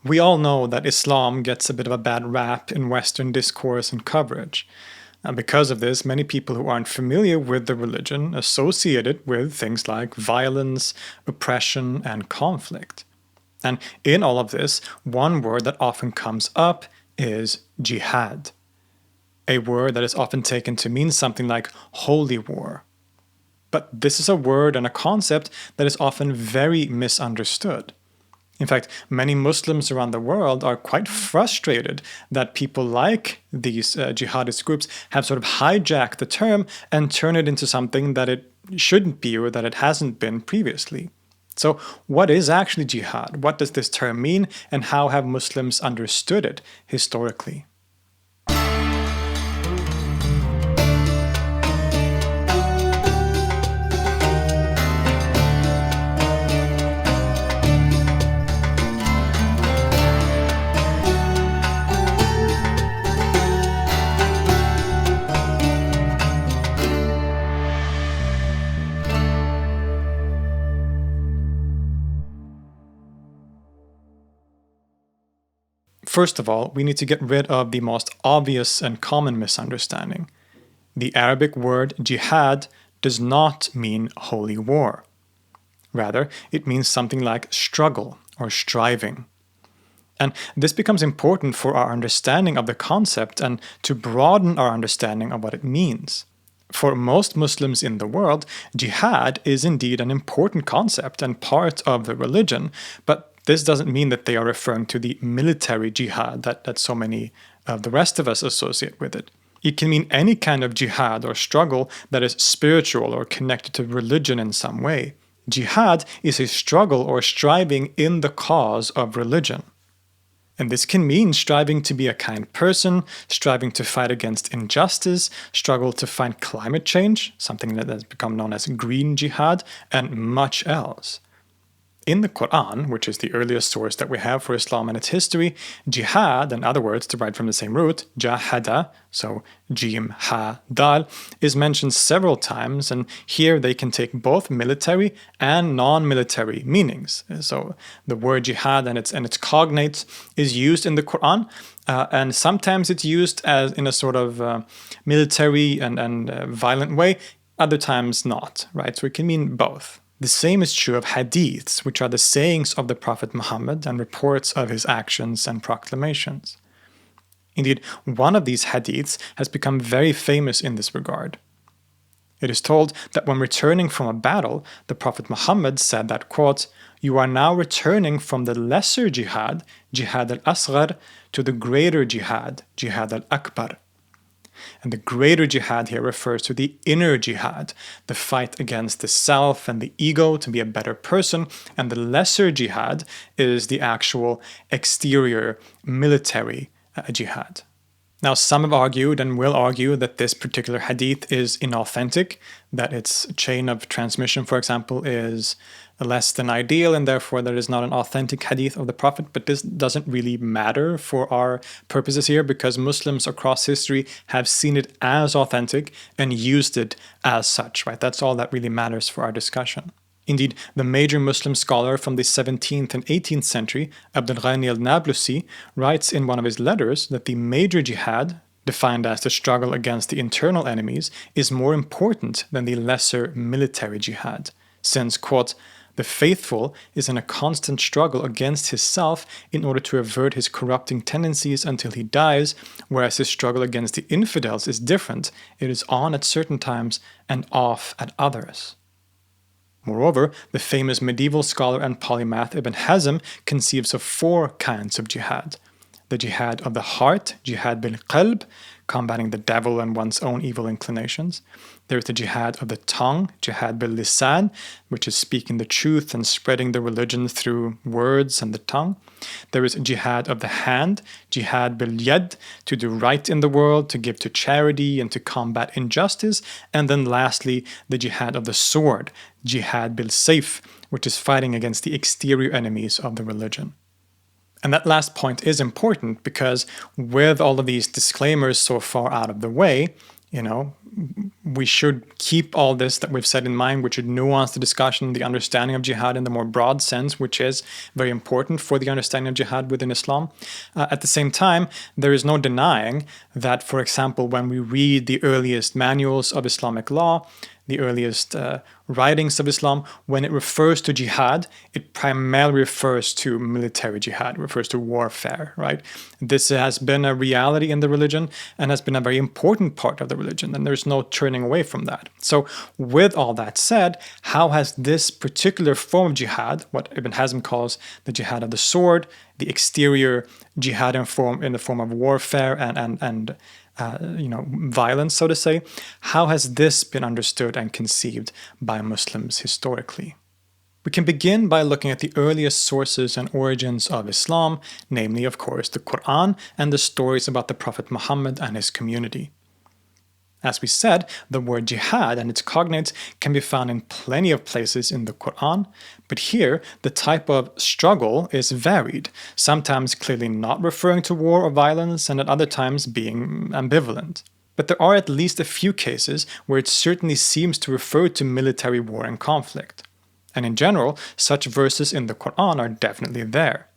We all know that Islam gets a bit of a bad rap in Western discourse and coverage. And because of this, many people who aren't familiar with the religion associate it with things like violence, oppression, and conflict. And in all of this, one word that often comes up is jihad, a word that is often taken to mean something like holy war. But this is a word and a concept that is often very misunderstood. In fact, many Muslims around the world are quite frustrated that people like these jihadist groups have sort of hijacked the term and turned it into something that it shouldn't be or that it hasn't been previously. So what is actually jihad? What does this term mean, and how have Muslims understood it historically? First of all, we need to get rid of the most obvious and common misunderstanding. The Arabic word jihad does not mean holy war. Rather, it means something like struggle or striving. And this becomes important for our understanding of the concept and to broaden our understanding of what it means. For most Muslims in the world, jihad is indeed an important concept and part of the religion, but this doesn't mean that they are referring to the military jihad that so many of the rest of us associate with it. It can mean any kind of jihad or struggle that is spiritual or connected to religion in some way. Jihad is a struggle or striving in the cause of religion. And this can mean striving to be a kind person, striving to fight against injustice, struggle to fight climate change, something that has become known as green jihad, and much else. In the Quran, which is the earliest source that we have for Islam and its history, jihad, in other words, derived from the same root, jahada, so jim, ha, dal, is mentioned several times, and here they can take both military and non-military meanings. So the word jihad and its cognates is used in the Quran, and sometimes it's used as in a sort of military and violent way, other times not, right? So it can mean both. The same is true of hadiths, which are the sayings of the Prophet Muhammad and reports of his actions and proclamations. Indeed, one of these hadiths has become very famous in this regard. It is told that when returning from a battle, the Prophet Muhammad said that, quote, "You are now returning from the lesser jihad, jihad al-Asghar, to the greater jihad, jihad al-Akbar." And the greater jihad here refers to the inner jihad, the fight against the self and the ego to be a better person, and the lesser jihad is the actual exterior military jihad. Now, some have argued and will argue that this particular hadith is inauthentic, that its chain of transmission, for example, is less than ideal, and therefore there is not an authentic hadith of the Prophet. But this doesn't really matter for our purposes here, because Muslims across history have seen it as authentic and used it as such, right? That's all that really matters for our discussion. Indeed, the major Muslim scholar from the 17th and 18th century, Abdul Ghani al-Nablusi, writes in one of his letters that the major jihad, defined as the struggle against the internal enemies, is more important than the lesser military jihad, since, quote, "The faithful is in a constant struggle against his self in order to avert his corrupting tendencies until he dies, whereas his struggle against the infidels is different. It is on at certain times and off at others." Moreover, the famous medieval scholar and polymath Ibn Hazm conceives of 4 kinds of jihad. The jihad of the heart, jihad bil qalb, combating the devil and one's own evil inclinations. There is the jihad of the tongue, jihad bil lisan, which is speaking the truth and spreading the religion through words and the tongue. There is jihad of the hand, jihad bil yad, to do right in the world, to give to charity and to combat injustice. And then lastly, the jihad of the sword, jihad bil sayf, which is fighting against the exterior enemies of the religion. And that last point is important because with all of these disclaimers so far out of the way, You know, we should keep all this that we've said in mind. We should nuance the discussion, the understanding of jihad in the more broad sense, which is very important for the understanding of jihad within Islam. At the same time, there is no denying that, for example, when we read the earliest manuals of Islamic law, the earliest writings of Islam, when it refers to jihad, it primarily refers to military jihad, refers to warfare, right? This has been a reality in the religion and has been a very important part of the religion, and there's no turning away from that. So with all that said, how has this particular form of jihad, what Ibn Hazm calls the jihad of the sword, the exterior jihad in the form of warfare and violence, so to say, how has this been understood and conceived by Muslims historically? We can begin by looking at the earliest sources and origins of Islam, namely, of course, the Quran and the stories about the Prophet Muhammad and his community. As we said, the word jihad and its cognates can be found in plenty of places in the Quran, but here the type of struggle is varied, sometimes clearly not referring to war or violence, and at other times being ambivalent. But there are at least a few cases where it certainly seems to refer to military war and conflict. And in general, such verses in the Quran are definitely there.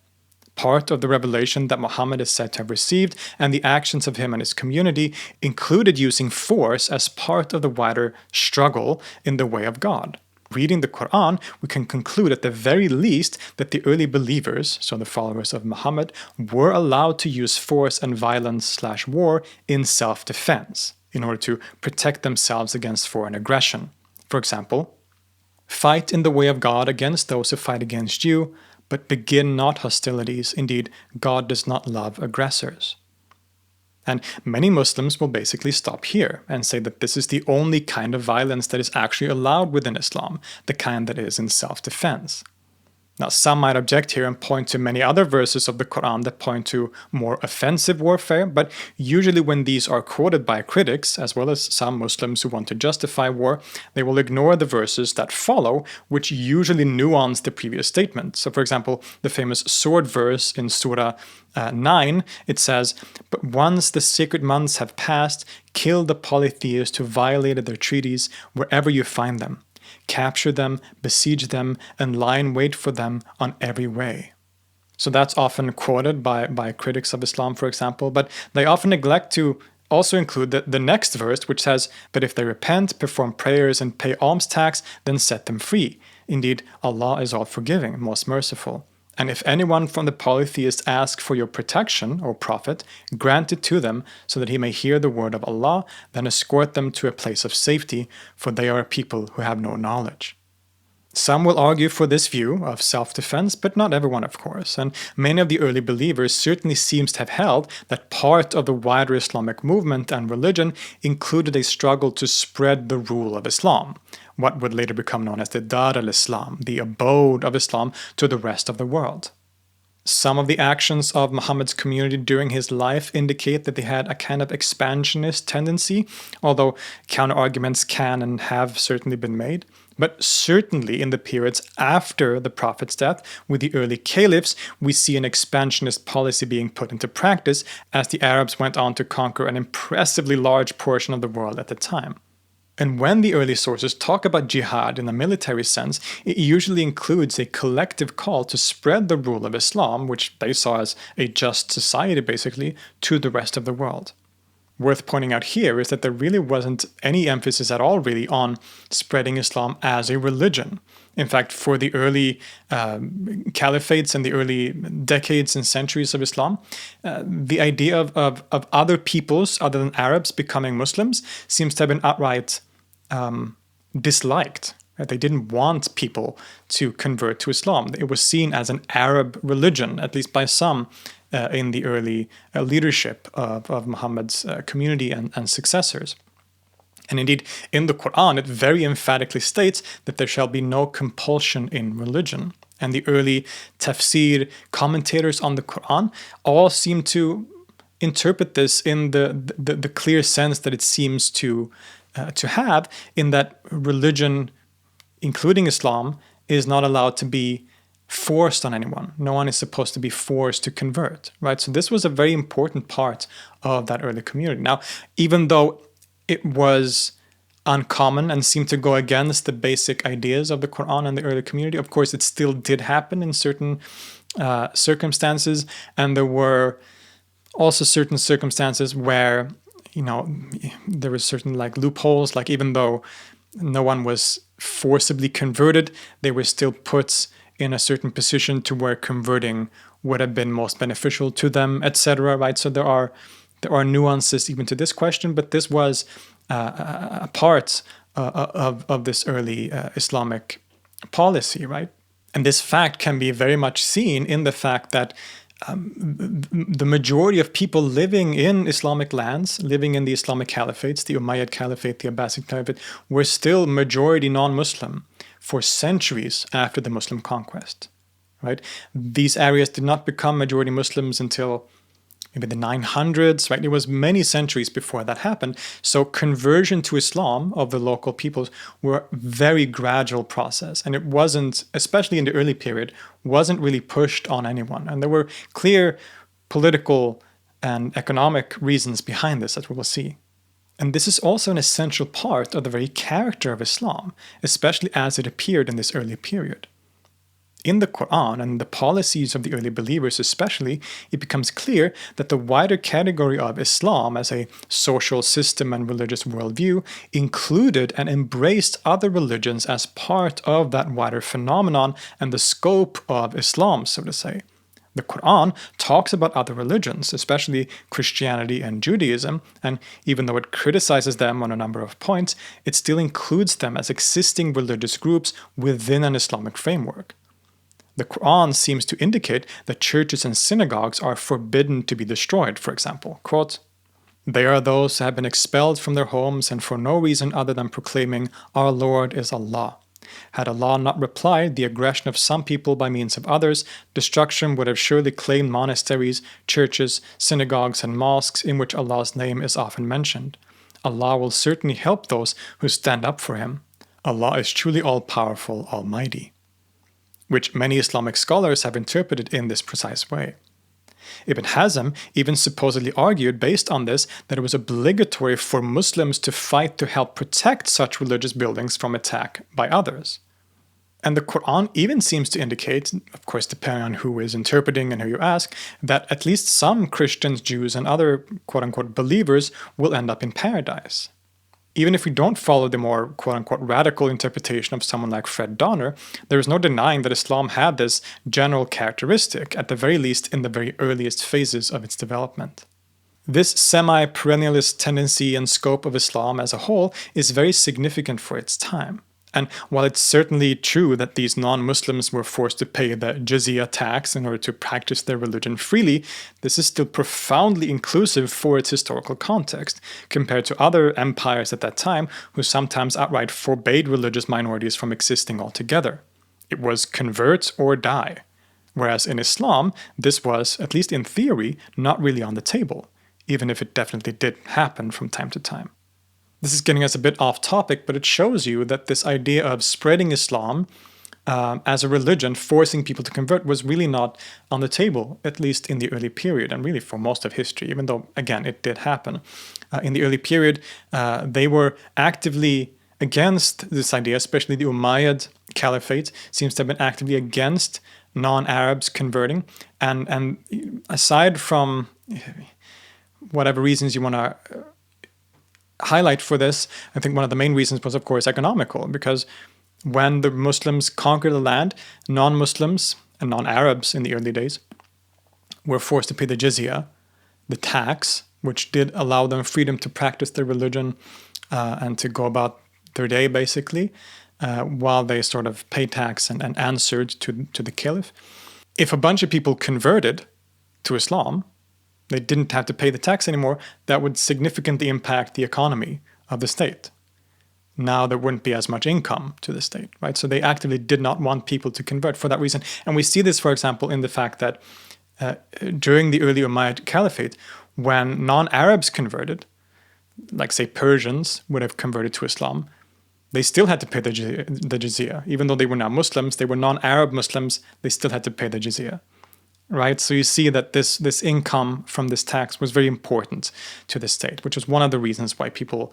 Part of the revelation that Muhammad is said to have received and the actions of him and his community included using force as part of the wider struggle in the way of God. Reading the Quran, we can conclude at the very least that the early believers, so the followers of Muhammad, were allowed to use force and violence/war in self-defense in order to protect themselves against foreign aggression. For example, fight in the way of God against those who fight against you, but begin not hostilities. Indeed, God does not love aggressors. And many Muslims will basically stop here and say that this is the only kind of violence that is actually allowed within Islam, the kind that is in self-defense. Now, some might object here and point to many other verses of the Quran that point to more offensive warfare, but usually when these are quoted by critics, as well as some Muslims who want to justify war, they will ignore the verses that follow, which usually nuance the previous statement. So, for example, the famous sword verse in Surah 9, it says, "But once the sacred months have passed, kill the polytheists who violated their treaties wherever you find them. Capture them, besiege them, and lie in wait for them on every way." So that's often quoted by critics of Islam, for example, but they often neglect to also include the next verse, which says, "But if they repent, perform prayers, and pay alms tax, then set them free. Indeed, Allah is all forgiving, most merciful. And if anyone from the polytheists asks for your protection, O Prophet, grant it to them, so that he may hear the word of Allah, then escort them to a place of safety, for they are a people who have no knowledge." Some will argue for this view of self-defense, but not everyone, of course, and many of the early believers certainly seems to have held that part of the wider Islamic movement and religion included a struggle to spread the rule of Islam, what would later become known as the Dar al-Islam, the abode of Islam, to the rest of the world. Some of the actions of Muhammad's community during his life indicate that they had a kind of expansionist tendency, although counter-arguments can and have certainly been made. But certainly in the periods after the Prophet's death, with the early caliphs, we see an expansionist policy being put into practice as the Arabs went on to conquer an impressively large portion of the world at the time. And when the early sources talk about jihad in a military sense, it usually includes a collective call to spread the rule of Islam, which they saw as a just society basically, to the rest of the world. Worth pointing out here is that there really wasn't any emphasis at all really on spreading Islam as a religion. In fact, for the early caliphates and the early decades and centuries of Islam, the idea of other peoples other than Arabs becoming Muslims seems to have been outright disliked. Right? They didn't want people to convert to Islam. It was seen as an Arab religion, at least by some in the early leadership of Muhammad's community and successors. And indeed, in the Quran, it very emphatically states that there shall be no compulsion in religion. And the early tafsir commentators on the Quran all seem to interpret this in the clear sense that it seems to have, in that religion, including Islam, is not allowed to be forced on anyone. No one is supposed to be forced to convert, right? So this was a very important part of that early community. Now, even though it was uncommon and seemed to go against the basic ideas of the Quran and the early community. Of course, it still did happen in certain circumstances, and there were also certain circumstances where, there were certain like loopholes, like even though no one was forcibly converted, they were still put in a certain position to where converting would have been most beneficial to them, etc. Right? So there are nuances even to this question, but this was a part of this early Islamic policy, right? And this fact can be very much seen in the fact that the majority of people living in Islamic lands, living in the Islamic caliphates, the Umayyad Caliphate, the Abbasid Caliphate, were still majority non-Muslim for centuries after the Muslim conquest, right? These areas did not become majority Muslims until maybe the 900s, right? It was many centuries before that happened. So conversion to Islam of the local peoples were a very gradual process. And it wasn't, especially in the early period, wasn't really pushed on anyone. And there were clear political and economic reasons behind this, as we will see. And this is also an essential part of the very character of Islam, especially as it appeared in this early period. In the Quran and the policies of the early believers especially, it becomes clear that the wider category of Islam as a social system and religious worldview included and embraced other religions as part of that wider phenomenon and the scope of Islam, so to say. The Quran talks about other religions, especially Christianity and Judaism, and even though it criticizes them on a number of points, it still includes them as existing religious groups within an Islamic framework. The Quran seems to indicate that churches and synagogues are forbidden to be destroyed, for example. Quote, "They are those who have been expelled from their homes and for no reason other than proclaiming, 'Our Lord is Allah.' Had Allah not replied the aggression of some people by means of others, destruction would have surely claimed monasteries, churches, synagogues, and mosques in which Allah's name is often mentioned. Allah will certainly help those who stand up for Him. Allah is truly all-powerful, almighty," which many Islamic scholars have interpreted in this precise way. Ibn Hazm even supposedly argued, based on this, that it was obligatory for Muslims to fight to help protect such religious buildings from attack by others. And the Quran even seems to indicate, of course depending on who is interpreting and who you ask, that at least some Christians, Jews, and other quote-unquote believers will end up in paradise. Even if we don't follow the more quote-unquote radical interpretation of someone like Fred Donner, there is no denying that Islam had this general characteristic, at the very least in the very earliest phases of its development. This semi-perennialist tendency and scope of Islam as a whole is very significant for its time. And while it's certainly true that these non-Muslims were forced to pay the jizya tax in order to practice their religion freely, this is still profoundly inclusive for its historical context, compared to other empires at that time who sometimes outright forbade religious minorities from existing altogether. It was convert or die. Whereas in Islam, this was, at least in theory, not really on the table, even if it definitely did happen from time to time. This is getting us a bit off topic, but it shows you that this idea of spreading Islam as a religion, forcing people to convert, was really not on the table, at least in the early period, and really for most of history, even though, again, it did happen. In the early period, they were actively against this idea, especially the Umayyad Caliphate seems to have been actively against non-Arabs converting. And aside from whatever reasons you want to highlight for this, I think one of the main reasons was, of course, economical, because when the Muslims conquered the land, non-Muslims and non-Arabs in the early days were forced to pay the jizya, the tax, which did allow them freedom to practice their religion and to go about their day, basically, while they sort of paid tax and answered to the caliph. If a bunch of people converted to Islam, they didn't have to pay the tax anymore, that would significantly impact the economy of the state. Now there wouldn't be as much income to the state, right? So they actively did not want people to convert for that reason. And we see this, for example, in the fact that during the early Umayyad Caliphate, when non-Arabs converted, like say Persians would have converted to Islam, they still had to pay the jizya. Even though they were now Muslims, they were non-Arab Muslims, they still had to pay the jizya. right? So you see that this income from this tax was very important to the state, which was one of the reasons why people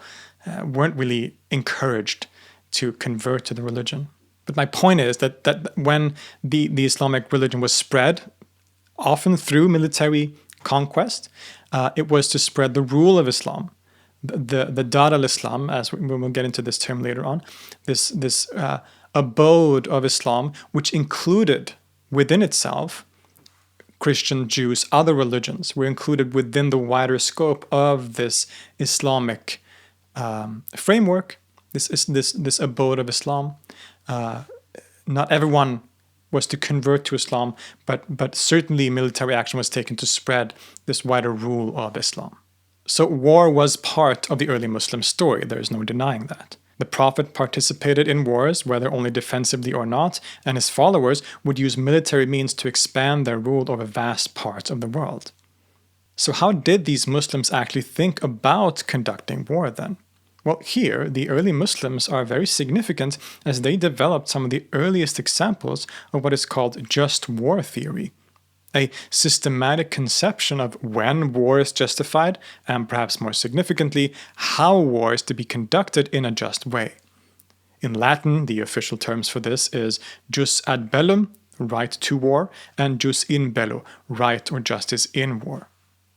weren't really encouraged to convert to the religion. But my point is that when the Islamic religion was spread, often through military conquest, it was to spread the rule of Islam, the Dar al-Islam, as we will get into this term later on, this abode of Islam, which included within itself Christian, Jews, other religions were included within the wider scope of this Islamic framework, this abode of Islam. Not everyone was to convert to Islam, but certainly military action was taken to spread this wider rule of Islam. So war was part of the early Muslim story. There is no denying that. The Prophet participated in wars, whether only defensively or not, and his followers would use military means to expand their rule over vast parts of the world. So how did these Muslims actually think about conducting war then? Well, here, the early Muslims are very significant as they developed some of the earliest examples of what is called just war theory, a systematic conception of when war is justified, and perhaps more significantly, how war is to be conducted in a just way. In Latin, the official terms for this is jus ad bellum, right to war, and jus in bello, right or justice in war.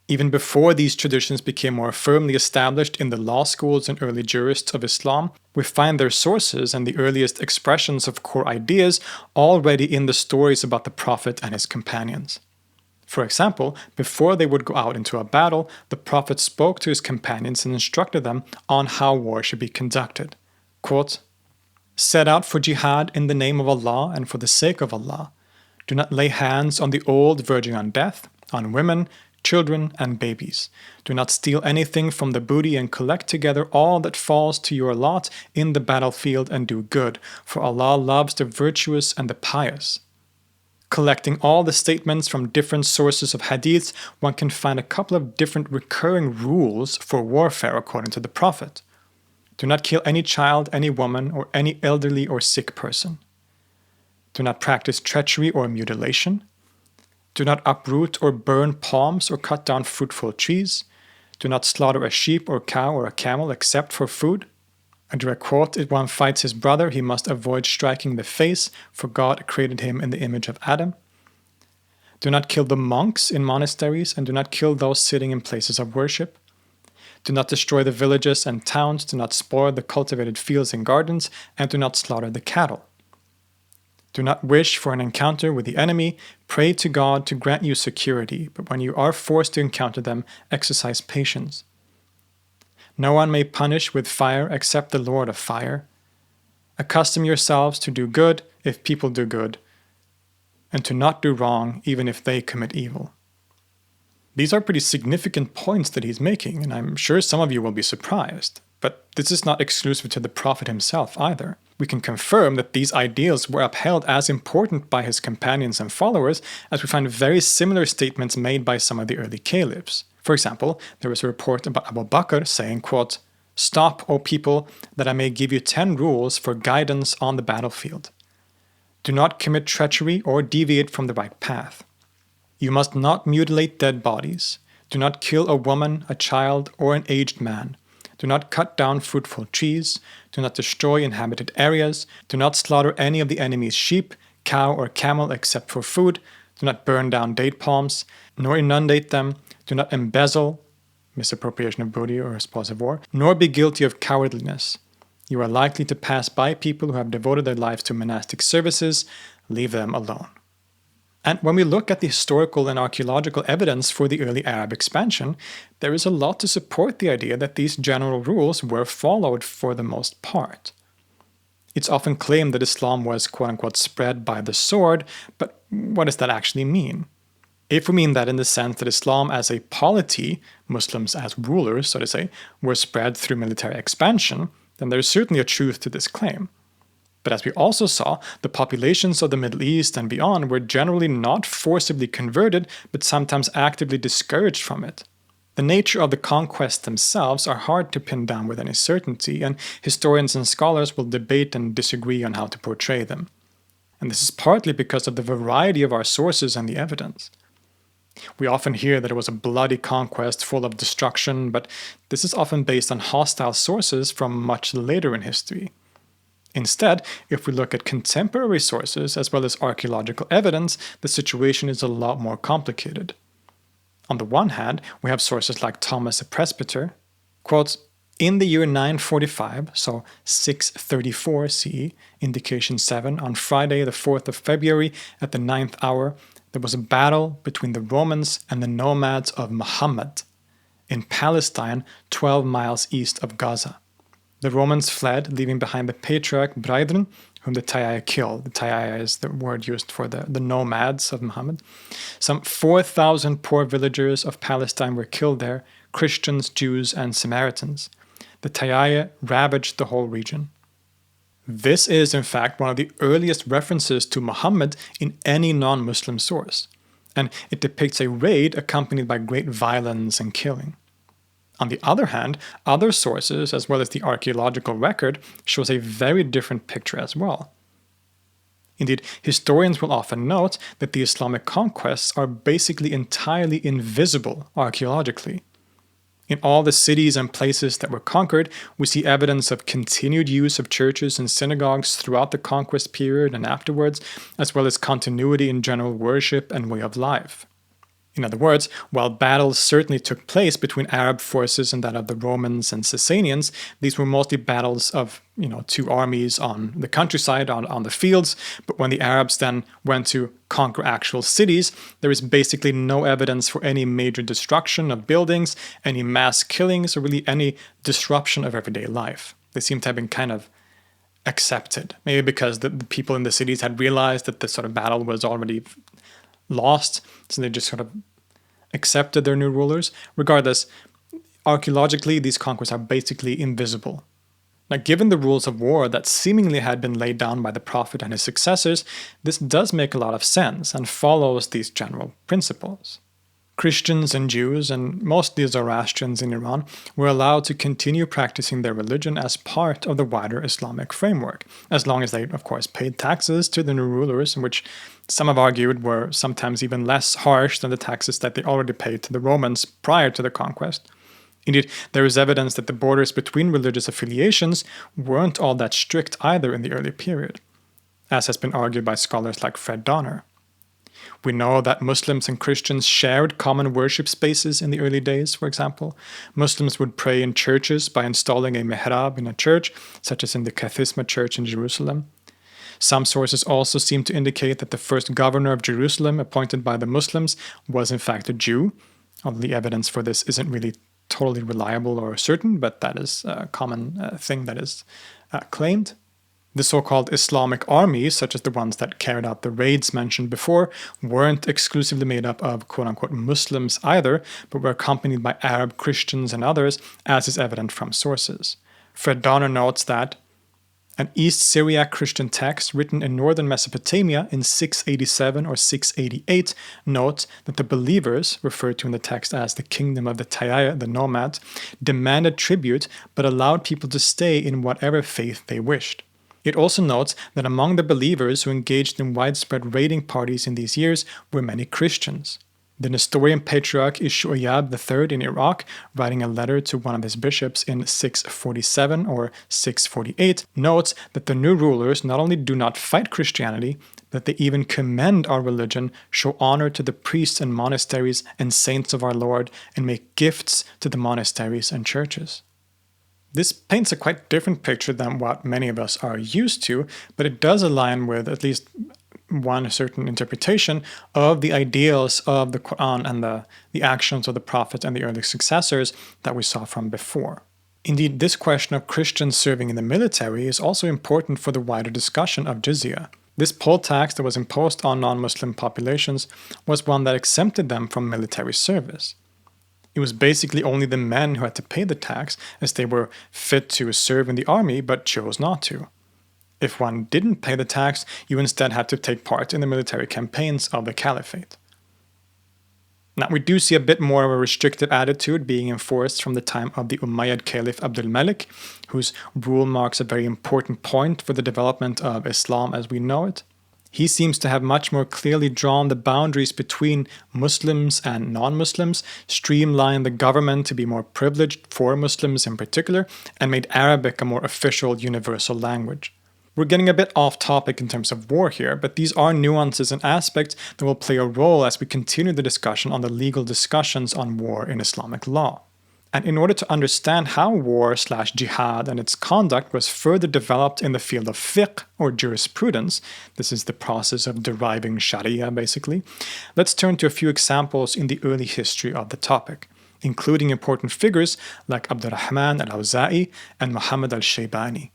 Even before these traditions became more firmly established in the law schools and early jurists of Islam, we find their sources and the earliest expressions of core ideas already in the stories about the Prophet and his companions. For example, before they would go out into a battle, the Prophet spoke to his companions and instructed them on how war should be conducted. Quote, "Set out for jihad in the name of Allah and for the sake of Allah. Do not lay hands on the old verging on death, on women, children, and babies. Do not steal anything from the booty and collect together all that falls to your lot in the battlefield and do good, for Allah loves the virtuous and the pious." Collecting all the statements from different sources of hadiths, one can find a couple of different recurring rules for warfare according to the Prophet. Do not kill any child, any woman, or any elderly or sick person. Do not practice treachery or mutilation. Do not uproot or burn palms or cut down fruitful trees. Do not slaughter a sheep or cow or a camel except for food. A direct quote, "If one fights his brother, he must avoid striking the face, for God created him in the image of Adam. Do not kill the monks in monasteries, and do not kill those sitting in places of worship. Do not destroy the villages and towns, do not spoil the cultivated fields and gardens, and do not slaughter the cattle. Do not wish for an encounter with the enemy. Pray to God to grant you security, but when you are forced to encounter them, exercise patience. No one may punish with fire except the Lord of fire. Accustom yourselves to do good if people do good, and to not do wrong even if they commit evil." These are pretty significant points that he's making, and I'm sure some of you will be surprised. But this is not exclusive to the Prophet himself either. We can confirm that these ideals were upheld as important by his companions and followers, as we find very similar statements made by some of the early caliphs. For example, there was a report about Abu Bakr saying, quote, "Stop, O people, that I may give you 10 rules for guidance on the battlefield. Do not commit treachery or deviate from the right path. You must not mutilate dead bodies. Do not kill a woman, a child, or an aged man. Do not cut down fruitful trees. Do not destroy inhabited areas. Do not slaughter any of the enemy's sheep, cow, or camel except for food. Do not burn down date palms, nor inundate them. Do not embezzle, misappropriation of booty or spoils of war, nor be guilty of cowardliness. You are likely to pass by people who have devoted their lives to monastic services. Leave them alone." And when we look at the historical and archaeological evidence for the early Arab expansion, there is a lot to support the idea that these general rules were followed for the most part. It's often claimed that Islam was quote-unquote spread by the sword, but what does that actually mean? If we mean that in the sense that Islam as a polity, Muslims as rulers, so to say, were spread through military expansion, then there is certainly a truth to this claim. But as we also saw, the populations of the Middle East and beyond were generally not forcibly converted, but sometimes actively discouraged from it. The nature of the conquests themselves are hard to pin down with any certainty, and historians and scholars will debate and disagree on how to portray them. And this is partly because of the variety of our sources and the evidence. We often hear that it was a bloody conquest full of destruction, but this is often based on hostile sources from much later in history. Instead, if we look at contemporary sources as well as archaeological evidence, the situation is a lot more complicated. On the one hand, we have sources like Thomas the Presbyter, quote, "In the year 945, so 634 CE, indication 7, on Friday the 4th of February at the 9th hour, there was a battle between the Romans and the nomads of Muhammad in Palestine, 12 miles east of Gaza. The Romans fled, leaving behind the patriarch Bridron, whom the Tayaya killed. The Tayaya is the word used for the nomads of Muhammad. Some 4,000 poor villagers of Palestine were killed there, Christians, Jews, and Samaritans. The Tayaya ravaged the whole region." This is, in fact, one of the earliest references to Muhammad in any non-Muslim source, and it depicts a raid accompanied by great violence and killing. On the other hand, other sources, as well as the archaeological record, shows a very different picture as well. Indeed, historians will often note that the Islamic conquests are basically entirely invisible archaeologically. In all the cities and places that were conquered, we see evidence of continued use of churches and synagogues throughout the conquest period and afterwards, as well as continuity in general worship and way of life. In other words, while battles certainly took place between Arab forces and that of the Romans and Sasanians, these were mostly battles of, two armies on the countryside, on the fields. But when the Arabs then went to conquer actual cities, there is basically no evidence for any major destruction of buildings, any mass killings, or really any disruption of everyday life. They seem to have been kind of accepted, maybe because the people in the cities had realized that this sort of battle was already lost, so they just sort of accepted their new rulers. Regardless, archaeologically, these conquests are basically invisible. Now, given the rules of war that seemingly had been laid down by the Prophet and his successors, this does make a lot of sense and follows these general principles. Christians and Jews, and mostly Zoroastrians in Iran, were allowed to continue practicing their religion as part of the wider Islamic framework, as long as they, of course, paid taxes to the new rulers, which some have argued were sometimes even less harsh than the taxes that they already paid to the Romans prior to the conquest. Indeed, there is evidence that the borders between religious affiliations weren't all that strict either in the early period, as has been argued by scholars like Fred Donner. We know that Muslims and Christians shared common worship spaces in the early days, for example. Muslims would pray in churches by installing a mihrab in a church, such as in the Kathisma church in Jerusalem. Some sources also seem to indicate that the first governor of Jerusalem appointed by the Muslims was in fact a Jew, although the evidence for this isn't really totally reliable or certain, but that is a common thing that is claimed. The so-called Islamic armies, such as the ones that carried out the raids mentioned before, weren't exclusively made up of quote-unquote Muslims either, but were accompanied by Arab Christians and others, as is evident from sources. Fred Donner notes that an East Syriac Christian text written in northern Mesopotamia in 687 or 688 notes that the believers, referred to in the text as the kingdom of the Tayaya, the nomads, demanded tribute but allowed people to stay in whatever faith they wished. It also notes that among the believers who engaged in widespread raiding parties in these years were many Christians. The Nestorian patriarch Ishu'ayab III in Iraq, writing a letter to one of his bishops in 647 or 648, notes that the new rulers not only do not fight Christianity, but they even commend our religion, show honor to the priests and monasteries and saints of our Lord, and make gifts to the monasteries and churches. This paints a quite different picture than what many of us are used to, but it does align with at least one certain interpretation of the ideals of the Quran and the actions of the Prophet and the early successors that we saw from before. Indeed, this question of Christians serving in the military is also important for the wider discussion of jizya. This poll tax that was imposed on non-Muslim populations was one that exempted them from military service. It was basically only the men who had to pay the tax, as they were fit to serve in the army but chose not to. If one didn't pay the tax, you instead had to take part in the military campaigns of the caliphate. Now, we do see a bit more of a restrictive attitude being enforced from the time of the Umayyad Caliph Abdul Malik, whose rule marks a very important point for the development of Islam as we know it. He seems to have much more clearly drawn the boundaries between Muslims and non-Muslims, streamlined the government to be more privileged for Muslims in particular, and made Arabic a more official universal language. We're getting a bit off topic in terms of war here, but these are nuances and aspects that will play a role as we continue the discussion on the legal discussions on war in Islamic law. And in order to understand how war/jihad and its conduct was further developed in the field of fiqh or jurisprudence, this is the process of deriving sharia basically, let's turn to a few examples in the early history of the topic, including important figures like Abdurrahman al-Awza'i and Muhammad al-Shaybani.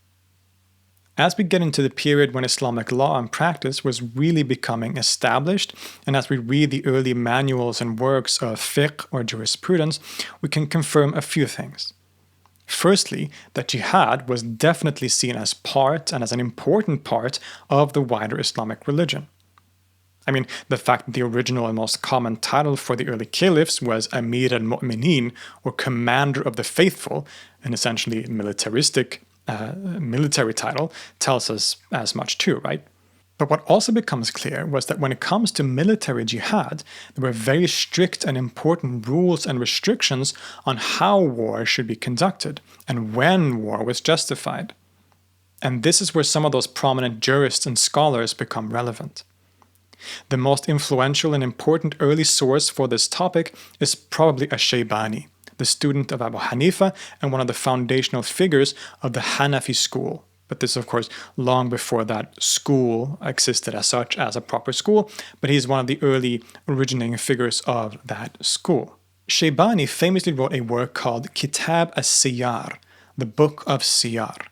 As we get into the period when Islamic law and practice was really becoming established, and as we read the early manuals and works of fiqh or jurisprudence, we can confirm a few things. Firstly, that jihad was definitely seen as part and as an important part of the wider Islamic religion. I mean, the fact that the original and most common title for the early caliphs was Amir al-Mu'minin, or Commander of the Faithful, an essentially militaristic military title, tells us as much too, right? But what also becomes clear was that when it comes to military jihad, there were very strict and important rules and restrictions on how war should be conducted and when war was justified. And this is where some of those prominent jurists and scholars become relevant. The most influential and important early source for this topic is probably Al-Shaybani, the student of Abu Hanifa and one of the foundational figures of the Hanafi school. But this, of course, long before that school existed as such as a proper school, but he's one of the early originating figures of that school. Shaybani famously wrote a work called Kitab al-Siyar, the Book of Siyar.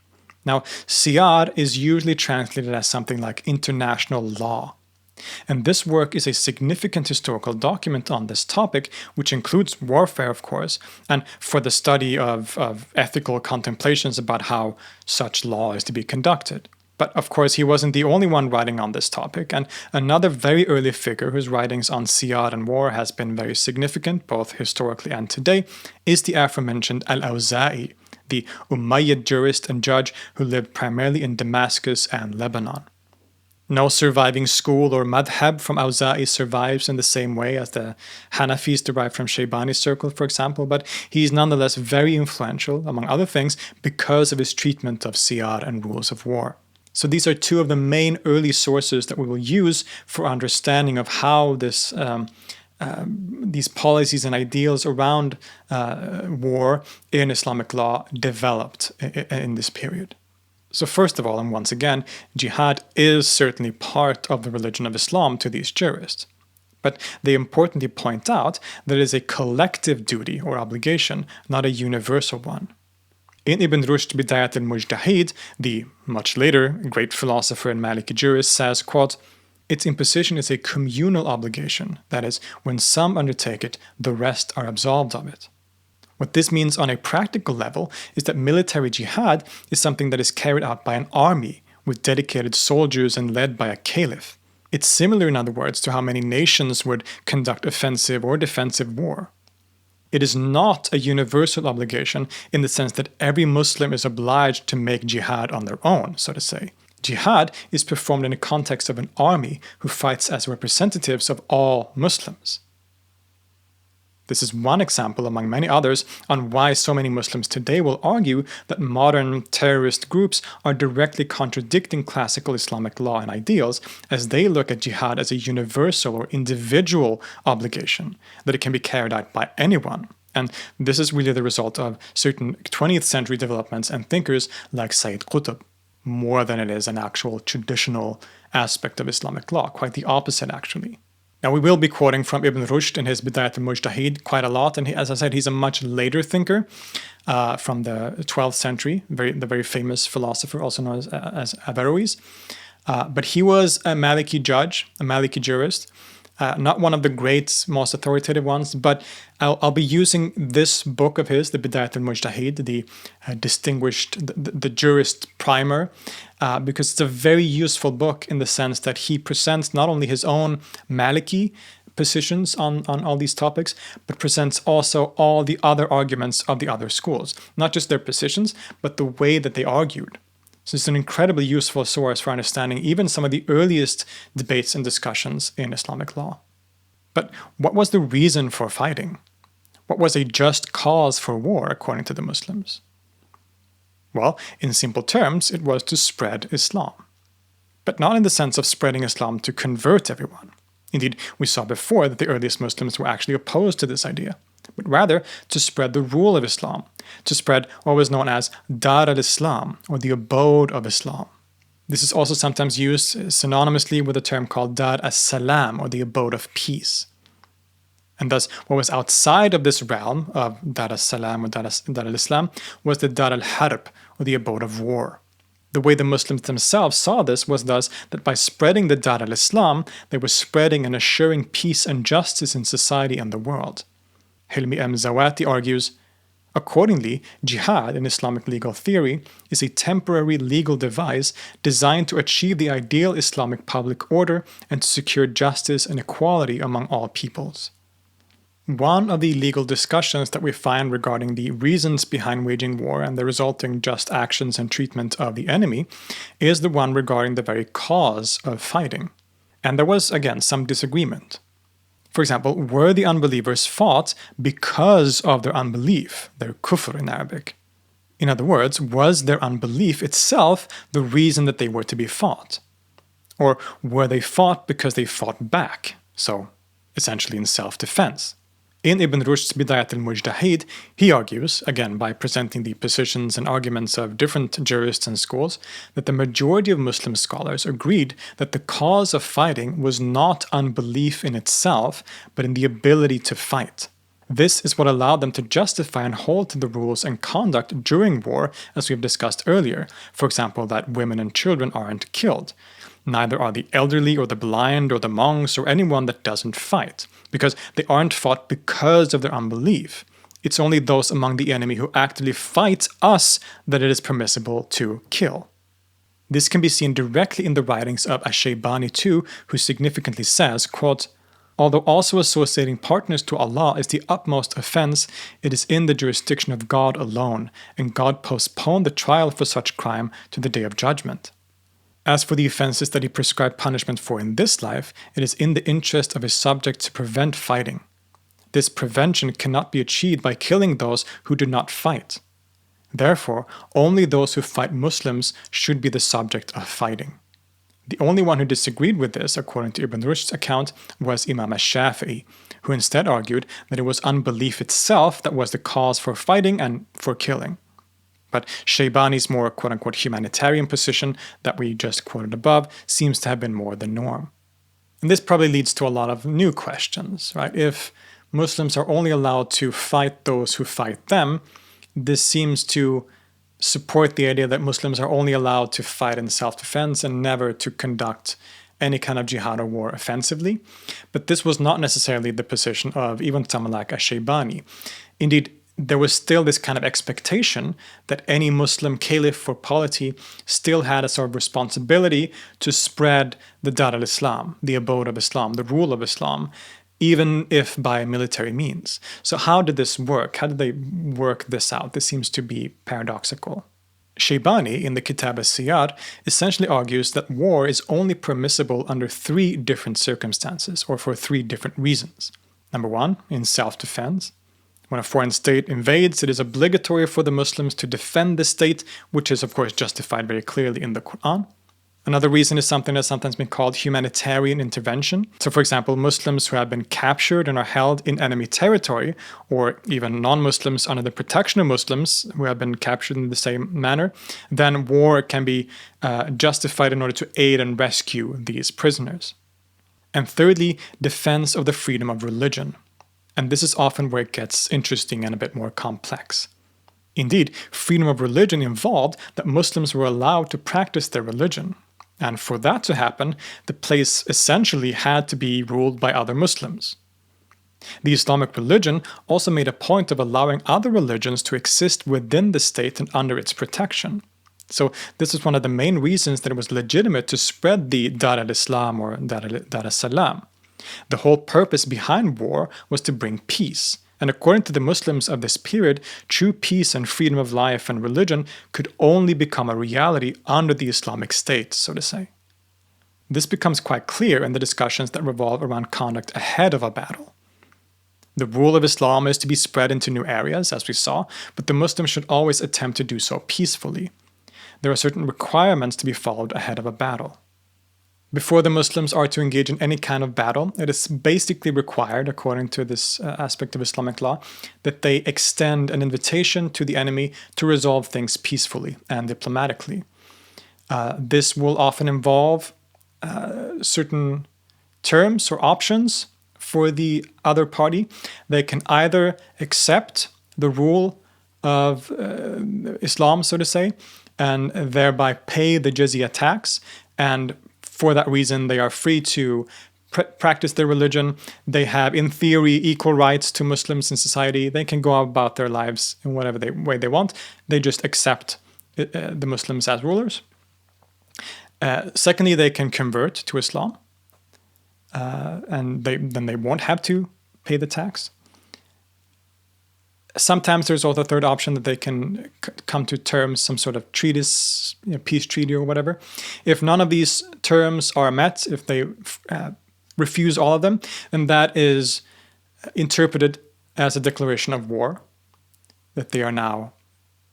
Now, Siyar is usually translated as something like international law. And this work is a significant historical document on this topic, which includes warfare, of course, and for the study of ethical contemplations about how such law is to be conducted. But of course, he wasn't the only one writing on this topic, and another very early figure whose writings on Siyar and war has been very significant, both historically and today, is the aforementioned Al-Awza'i, the Umayyad jurist and judge who lived primarily in Damascus and Lebanon. No surviving school or madhab from Awza'i survives in the same way as the Hanafis derived from Shaybani's circle, for example, but he's nonetheless very influential, among other things, because of his treatment of Siyar and rules of war. So these are two of the main early sources that we will use for understanding of how these policies and ideals around war in Islamic law developed in this period. So first of all, and once again, jihad is certainly part of the religion of Islam to these jurists. But they importantly point out that it is a collective duty or obligation, not a universal one. In Ibn Rushd Bidayat al-Mujtahid, the much later great philosopher and Maliki jurist says, quote, "Its imposition is a communal obligation, that is, when some undertake it, the rest are absolved of it." What this means on a practical level is that military jihad is something that is carried out by an army with dedicated soldiers and led by a caliph. It's similar, in other words, to how many nations would conduct offensive or defensive war. It is not a universal obligation in the sense that every Muslim is obliged to make jihad on their own, so to say. Jihad is performed in the context of an army who fights as representatives of all Muslims. This is one example among many others on why so many Muslims today will argue that modern terrorist groups are directly contradicting classical Islamic law and ideals as they look at jihad as a universal or individual obligation, that it can be carried out by anyone. And this is really the result of certain 20th century developments and thinkers like Sayyid Qutb, more than it is an actual traditional aspect of Islamic law, quite the opposite actually. Now, we will be quoting from Ibn Rushd in his Bidayat al-Mujtahid quite a lot, and as I said, he's a much later thinker from the 12th century, the very famous philosopher, also known as Averroes. But he was a Maliki judge, a Maliki jurist, not one of the great, most authoritative ones, but I'll be using this book of his, the Bidayat al-Mujtahid, the distinguished, the jurist primer, because it's a very useful book in the sense that he presents not only his own Maliki positions on all these topics, but presents also all the other arguments of the other schools, not just their positions, but the way that they argued. So it's an incredibly useful source for understanding even some of the earliest debates and discussions in Islamic law. But what was the reason for fighting? What was a just cause for war according to the Muslims? Well, in simple terms, it was to spread Islam. But not in the sense of spreading Islam to convert everyone. Indeed, we saw before that the earliest Muslims were actually opposed to this idea, but rather to spread the rule of Islam, to spread what was known as Dar al-Islam, or the abode of Islam. This is also sometimes used synonymously with a term called Dar as-Salam, or the abode of peace. And thus, what was outside of this realm of Dar as-Salam or Dar al-Islam was the Dar al-Harb, or the abode of war. The way the Muslims themselves saw this was thus that by spreading the Dar al-Islam, they were spreading and assuring peace and justice in society and the world. Hilmi M. Zawati argues, accordingly, jihad in Islamic legal theory is a temporary legal device designed to achieve the ideal Islamic public order and to secure justice and equality among all peoples. One of the legal discussions that we find regarding the reasons behind waging war and the resulting just actions and treatment of the enemy is the one regarding the very cause of fighting. And there was, again, some disagreement. For example, were the unbelievers fought because of their unbelief, their kufr in Arabic? In other words, was their unbelief itself the reason that they were to be fought? Or were they fought because they fought back, so essentially in self-defense? In Ibn Rushd's Bidayat al-Mujtahid, he argues, again by presenting the positions and arguments of different jurists and schools, that the majority of Muslim scholars agreed that the cause of fighting was not unbelief in itself, but in the ability to fight. This is what allowed them to justify and hold to the rules and conduct during war, as we've discussed earlier, for example, that women and children aren't killed. Neither are the elderly or the blind or the monks or anyone that doesn't fight, because they aren't fought because of their unbelief. It's only those among the enemy who actively fight us that it is permissible to kill. This can be seen directly in the writings of Al-Shaybani too, who significantly says, quote, although also associating partners to Allah is the utmost offense, it is in the jurisdiction of God alone, and God postponed the trial for such crime to the day of judgment. As for the offenses that he prescribed punishment for in this life, it is in the interest of his subject to prevent fighting. This prevention cannot be achieved by killing those who do not fight. Therefore, only those who fight Muslims should be the subject of fighting. The only one who disagreed with this, according to Ibn Rushd's account, was Imam al-Shafi'i, who instead argued that it was unbelief itself that was the cause for fighting and for killing. But Shaybani's more quote-unquote humanitarian position that we just quoted above seems to have been more the norm. And this probably leads to a lot of new questions, right? If Muslims are only allowed to fight those who fight them, this seems to support the idea that Muslims are only allowed to fight in self-defense and never to conduct any kind of jihad or war offensively. But this was not necessarily the position of even someone like Al-Shaybani. Indeed, there was still this kind of expectation that any Muslim caliph or polity still had a sort of responsibility to spread the Dar al-Islam, the abode of Islam, the rule of Islam, even if by military means. So how did this work? How did they work this out? This seems to be paradoxical. Shaybani, in the Kitab al-Siyar, essentially argues that war is only permissible under three different circumstances, or for three different reasons. Number one, in self-defense. When a foreign state invades, it is obligatory for the Muslims to defend the state, which is of course justified very clearly in the Quran. Another reason is something that's sometimes been called humanitarian intervention. So for example, Muslims who have been captured and are held in enemy territory, or even non-Muslims under the protection of Muslims who have been captured in the same manner, then war can be justified in order to aid and rescue these prisoners. And thirdly, defense of the freedom of religion. And this is often where it gets interesting and a bit more complex. Indeed, freedom of religion involved that Muslims were allowed to practice their religion. And for that to happen, the place essentially had to be ruled by other Muslims. The Islamic religion also made a point of allowing other religions to exist within the state and under its protection. So this is one of the main reasons that it was legitimate to spread the Dar al-Islam or Dar al-Salam. The whole purpose behind war was to bring peace, And according to the Muslims of this period, true peace and freedom of life and religion could only become a reality under the Islamic State, so to say. This becomes quite clear in the discussions that revolve around conduct ahead of a battle. The rule of Islam is to be spread into new areas, as we saw, but the Muslims should always attempt to do so peacefully. There are certain requirements to be followed ahead of a battle. Before the Muslims are to engage in any kind of battle, it is basically required, according to this aspect of Islamic law, that they extend an invitation to the enemy to resolve things peacefully and diplomatically. This will often involve certain terms or options for the other party. They can either accept the rule of Islam, so to say, and thereby pay the jizya tax, and for that reason they are free to practice their religion. They have, in theory, equal rights to Muslims in society. They can go about their lives in whatever way they want. They just accept the Muslims as rulers. Secondly, they can convert to Islam, and then they won't have to pay the tax. Sometimes there's also a third option that they can come to terms, some sort of treatise, peace treaty or whatever. If none of these terms are met, if they refuse all of them, then that is interpreted as a declaration of war, that they are now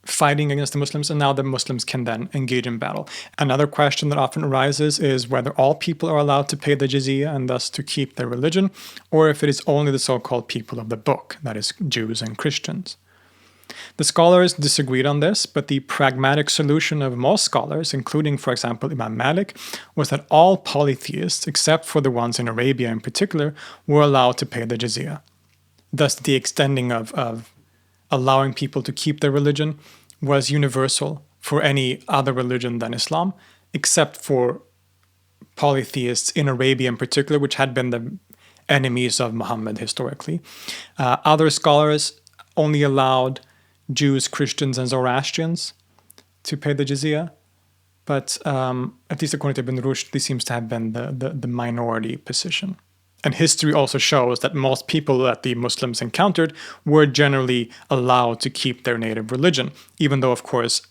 fighting against the Muslims, and now the Muslims can then engage in battle. Another question that often arises is whether all people are allowed to pay the jizya and thus to keep their religion, or if it is only the so-called people of the book, that is, Jews and Christians. The scholars disagreed on this, but the pragmatic solution of most scholars, including, for example, Imam Malik, was that all polytheists, except for the ones in Arabia in particular, were allowed to pay the jizya. Thus, the extending of allowing people to keep their religion was universal for any other religion than Islam, except for polytheists in Arabia in particular, which had been the enemies of Muhammad historically. Other scholars only allowed Jews, Christians, and Zoroastrians to pay the jizya, but at least according to Ibn Rushd, this seems to have been the minority position. And history also shows that most people that the Muslims encountered were generally allowed to keep their native religion, even though, of course,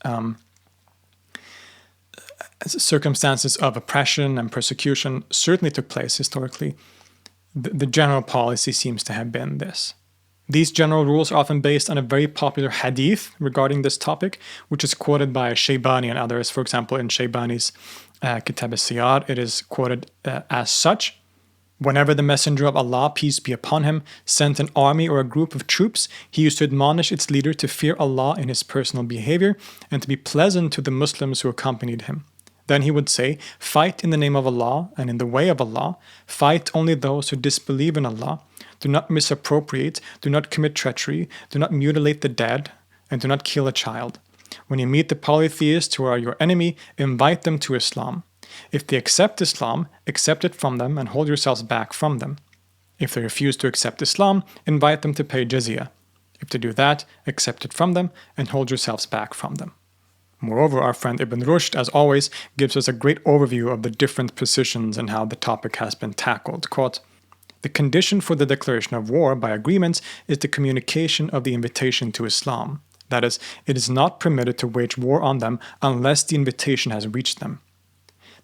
circumstances of oppression and persecution certainly took place historically. The general policy seems to have been this. These general rules are often based on a very popular hadith regarding this topic, which is quoted by Shaybani and others. For example, in Shaybani's Kitab al-Siyar, it is quoted as such: "Whenever the Messenger of Allah, peace be upon him, sent an army or a group of troops, he used to admonish its leader to fear Allah in his personal behavior and to be pleasant to the Muslims who accompanied him. Then he would say, 'Fight in the name of Allah and in the way of Allah. Fight only those who disbelieve in Allah. Do not misappropriate, do not commit treachery, do not mutilate the dead, and do not kill a child. When you meet the polytheists who are your enemy, invite them to Islam. If they accept Islam, accept it from them and hold yourselves back from them. If they refuse to accept Islam, invite them to pay jizya. If they do that, accept it from them and hold yourselves back from them.'" Moreover, our friend Ibn Rushd, as always, gives us a great overview of the different positions and how the topic has been tackled. Quote, "The condition for the declaration of war by agreements is the communication of the invitation to Islam. That is, it is not permitted to wage war on them unless the invitation has reached them.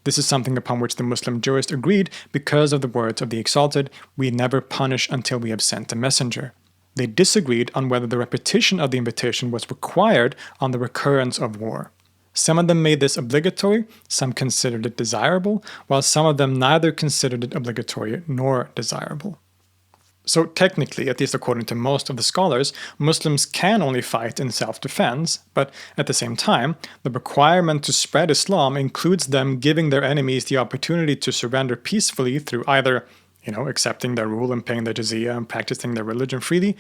This is something upon which the Muslim jurists agreed because of the words of the Exalted, 'We never punish until we have sent a messenger.' They disagreed on whether the repetition of the invitation was required on the recurrence of war. Some of them made this obligatory, some considered it desirable, while some of them neither considered it obligatory nor desirable." So technically, at least according to most of the scholars, Muslims can only fight in self-defense, but at the same time, the requirement to spread Islam includes them giving their enemies the opportunity to surrender peacefully through either accepting their rule and paying their jizya and practicing their religion freely,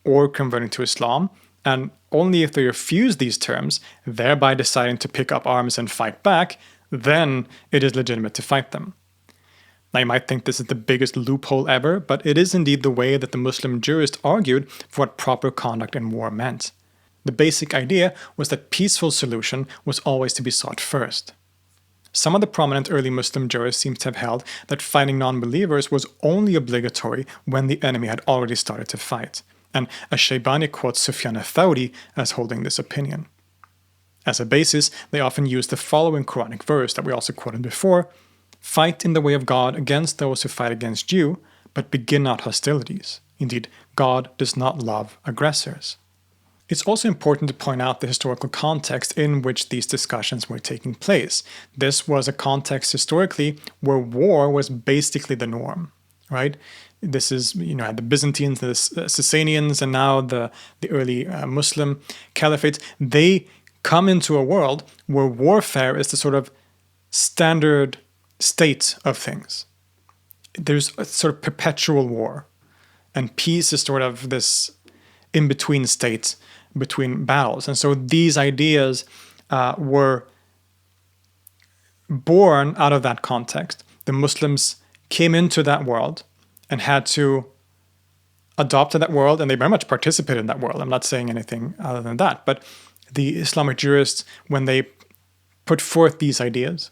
or converting to Islam, and only if they refuse these terms, thereby deciding to pick up arms and fight back, then it is legitimate to fight them. Now, you might think this is the biggest loophole ever, but it is indeed the way that the Muslim jurists argued for what proper conduct in war meant. The basic idea was that peaceful solution was always to be sought first. Some of the prominent early Muslim jurists seem to have held that fighting non-believers was only obligatory when the enemy had already started to fight, And Al-Shaybani quotes Sufyan al-Thawri as holding this opinion. As a basis, they often use the following Quranic verse that we also quoted before: "Fight in the way of God against those who fight against you, but begin not hostilities. Indeed, God does not love aggressors." It's also important to point out the historical context in which these discussions were taking place. This was a context historically where war was basically the norm, right? This is, the Byzantines, the Sasanians, and now the early Muslim caliphates. They come into a world where warfare is the sort of standard state of things. There's a sort of perpetual war, and peace is sort of this in-between state between battles. And so these ideas were born out of that context. The Muslims came into that world and had to adopt to that world, and they very much participated in that world. I'm not saying anything other than that. But the Islamic jurists, when they put forth these ideas,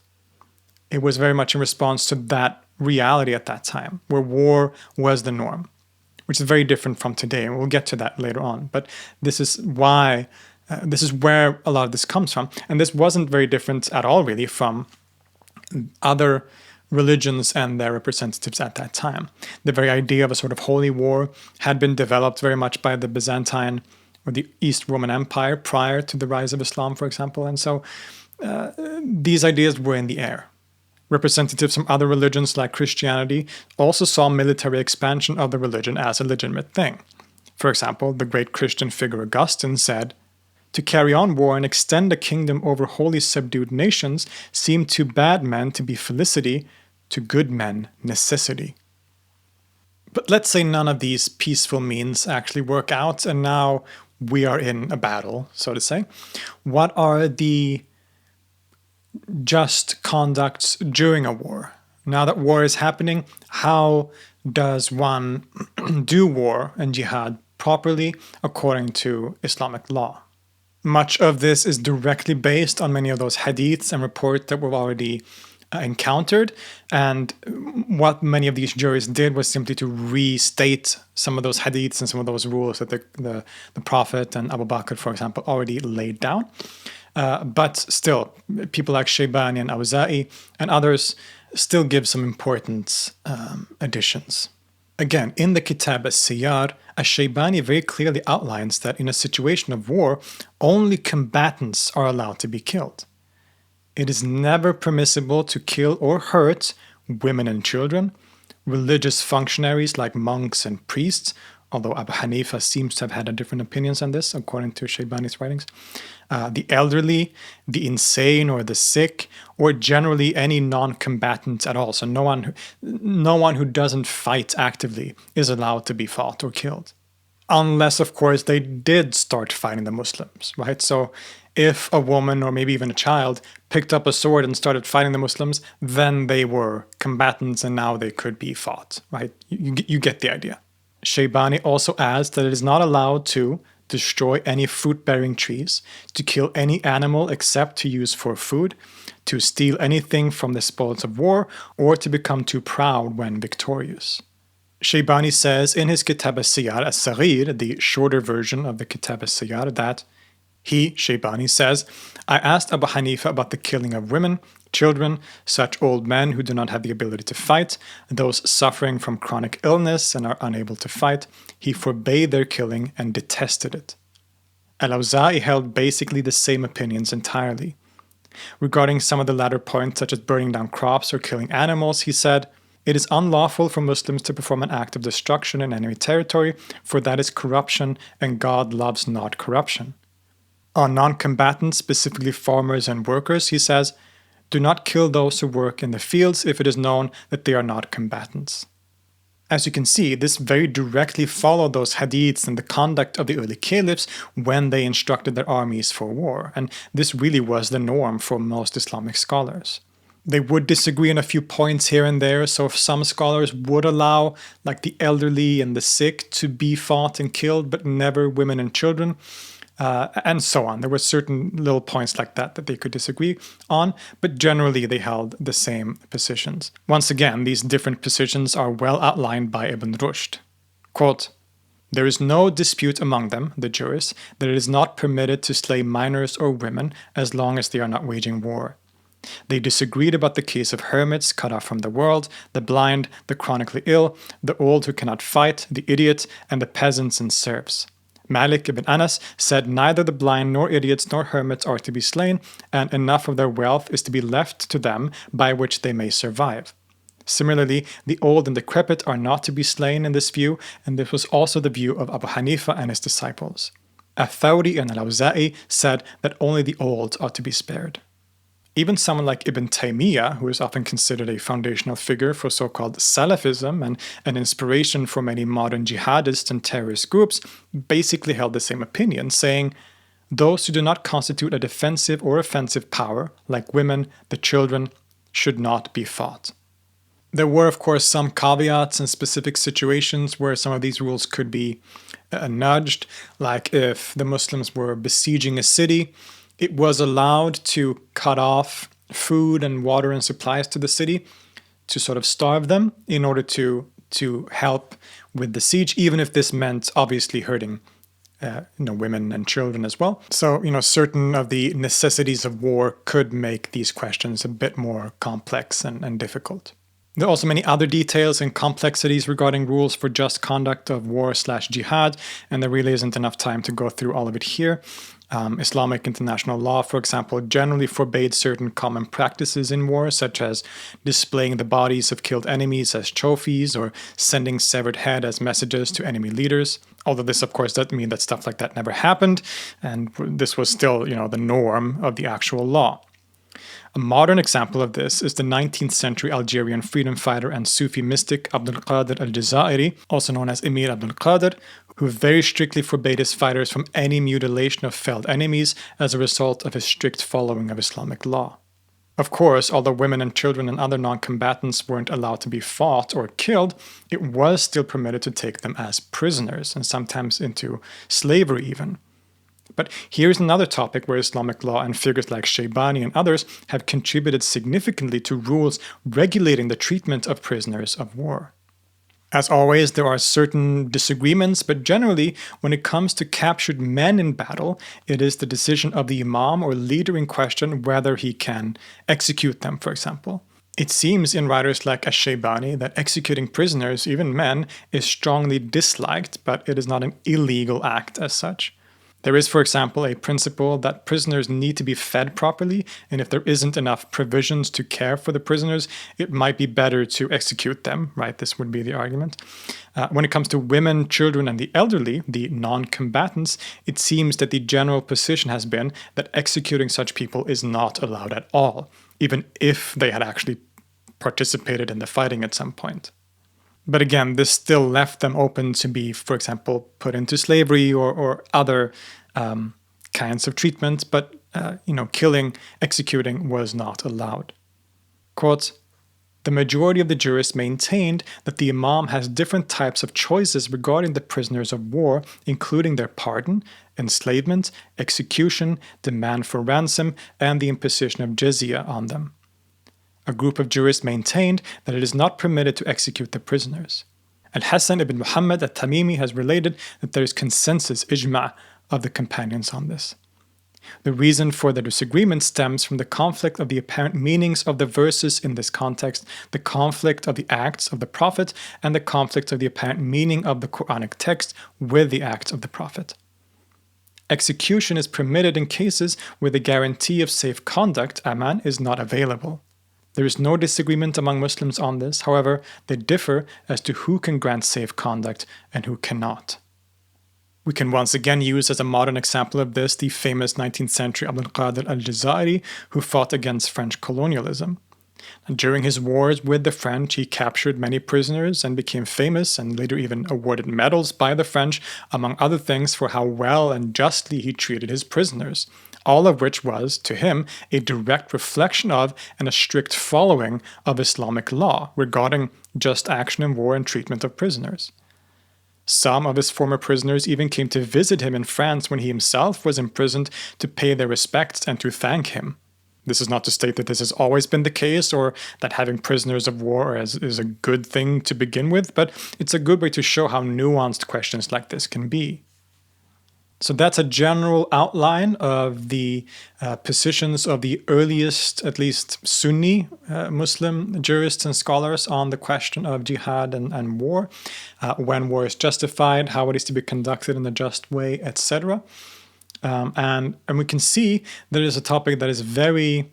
it was very much in response to that reality at that time, where war was the norm, which is very different from today. And we'll get to that later on. But this is why, this is where a lot of this comes from. And this wasn't very different at all, really, from other religions and their representatives at that time. The very idea of a sort of holy war had been developed very much by the Byzantine or the East Roman Empire prior to the rise of Islam, for example. And so these ideas were in the air. Representatives from other religions like Christianity also saw military expansion of the religion as a legitimate thing. For example, the great Christian figure Augustine said, "To carry on war and extend a kingdom over wholly subdued nations seemed to bad men to be felicity, to good men necessity." But let's say none of these peaceful means actually work out, and now we are in a battle, so to say. What are the just conducts during a war? Now that war is happening, how does one do war and jihad properly according to Islamic law? Much of this is directly based on many of those hadiths and reports that we've already encountered. And what many of these juries did was simply to restate some of those hadiths and some of those rules that the Prophet and Abu Bakr, for example, already laid down. But still, people like Shaybani and Awza'i and others still give some important additions. Again, in the Kitab al-Siyar, al-Shaybani very clearly outlines that in a situation of war, only combatants are allowed to be killed. It is never permissible to kill or hurt women and children, religious functionaries like monks and priests, although Abu Hanifa seems to have had a different opinions on this, according to Shaybani's writings, the elderly, the insane or the sick, or generally any non-combatant at all. So no one who doesn't fight actively is allowed to be fought or killed. Unless, of course, they did start fighting the Muslims, right? So if a woman or maybe even a child picked up a sword and started fighting the Muslims, then they were combatants and now they could be fought, right? You get the idea. Shaybani also adds that it is not allowed to destroy any fruit-bearing trees, to kill any animal except to use for food, to steal anything from the spoils of war, or to become too proud when victorious. Shaybani says in his Kitab al-Siyar, al-Saghir, the shorter version of the Kitab al-Siyar, that he, Shaybani, says, "I asked Abu Hanifa about the killing of women, children, such old men who do not have the ability to fight, those suffering from chronic illness and are unable to fight. He forbade their killing and detested it." Al-Awza'i held basically the same opinions entirely. Regarding some of the latter points, such as burning down crops or killing animals, he said, "It is unlawful for Muslims to perform an act of destruction in enemy territory, for that is corruption, and God loves not corruption." On non-combatants, specifically farmers and workers, he says, "Do not kill those who work in the fields if it is known that they are not combatants." As you can see, this very directly followed those hadiths and the conduct of the early caliphs when they instructed their armies for war, and this really was the norm for most Islamic scholars. They would disagree on a few points here and there, so if some scholars would allow like the elderly and the sick to be fought and killed, but never women and children, and so on. There were certain little points like that they could disagree on, but generally they held the same positions. Once again, these different positions are well outlined by Ibn Rushd. Quote, There is no dispute among them, the jurists, that it is not permitted to slay minors or women as long as they are not waging war. They disagreed about the case of hermits cut off from the world, the blind, the chronically ill, the old who cannot fight, the idiot, and the peasants and serfs. Malik ibn Anas said neither the blind nor idiots nor hermits are to be slain, and enough of their wealth is to be left to them by which they may survive. Similarly, the old and decrepit are not to be slain in this view, and this was also the view of Abu Hanifa and his disciples. Al-Dawoody and Al-Awza'i said that only the old are to be spared. Even someone like Ibn Taymiyyah, who is often considered a foundational figure for so-called Salafism and an inspiration for many modern jihadists and terrorist groups, basically held the same opinion, saying, "Those who do not constitute a defensive or offensive power, like women, the children, should not be fought." There were, of course, some caveats and specific situations where some of these rules could be nudged, like if the Muslims were besieging a city, it was allowed to cut off food and water and supplies to the city to sort of starve them in order to help with the siege, even if this meant obviously hurting women and children as well. So, certain of the necessities of war could make these questions a bit more complex and difficult. There are also many other details and complexities regarding rules for just conduct of war/jihad, and there really isn't enough time to go through all of it here. Islamic international law, for example, generally forbade certain common practices in war, such as displaying the bodies of killed enemies as trophies or sending severed head as messages to enemy leaders. Although this, of course, doesn't mean that stuff like that never happened, and this was still, the norm of the actual law. A modern example of this is the 19th century Algerian freedom fighter and Sufi mystic Abdul Qadir al-Jazairi, also known as Emir Abdul Qadir, who very strictly forbade his fighters from any mutilation of felled enemies as a result of his strict following of Islamic law. Of course, although women and children and other non-combatants weren't allowed to be fought or killed, it was still permitted to take them as prisoners, and sometimes into slavery even. But here's another topic where Islamic law and figures like Shaybani and others have contributed significantly to rules regulating the treatment of prisoners of war. As always, there are certain disagreements, but generally, when it comes to captured men in battle, it is the decision of the imam or leader in question whether he can execute them, for example. It seems in writers like Al-Shaybani that executing prisoners, even men, is strongly disliked, but it is not an illegal act as such. There is, for example, a principle that prisoners need to be fed properly, and if there isn't enough provisions to care for the prisoners, it might be better to execute them, right? This would be the argument. When it comes to women, children, and the elderly, the non-combatants, it seems that the general position has been that executing such people is not allowed at all, even if they had actually participated in the fighting at some point. But again, this still left them open to be, for example, put into slavery or other kinds of treatment, but killing, executing was not allowed. Quote, "The majority of the jurists maintained that the imam has different types of choices regarding the prisoners of war, including their pardon, enslavement, execution, demand for ransom, and the imposition of jizya on them. A group of jurists maintained that it is not permitted to execute the prisoners. Al-Hasan ibn Muhammad al-Tamimi has related that there is consensus, ijma', of the companions on this. The reason for the disagreement stems from the conflict of the apparent meanings of the verses in this context, the conflict of the acts of the Prophet, and the conflict of the apparent meaning of the Quranic text with the acts of the Prophet. Execution is permitted in cases where the guarantee of safe conduct, aman, is not available. There is no disagreement among Muslims on this. However, they differ as to who can grant safe conduct and who cannot. We can once again use as a modern example of this the famous 19th century Abdul Qadir al-Jazairi, who fought against French colonialism. During his wars with the French, he captured many prisoners and became famous and later even awarded medals by the French, among other things, for how well and justly he treated his prisoners. All of which was, to him, a direct reflection of and a strict following of Islamic law regarding just action in war and treatment of prisoners. Some of his former prisoners even came to visit him in France when he himself was imprisoned to pay their respects and to thank him. This is not to state that this has always been the case or that having prisoners of war is a good thing to begin with, but it's a good way to show how nuanced questions like this can be. So that's a general outline of the positions of the earliest, at least Sunni Muslim jurists and scholars on the question of jihad and war, when war is justified, how it is to be conducted in a just way, etc. And we can see that it is a topic that is very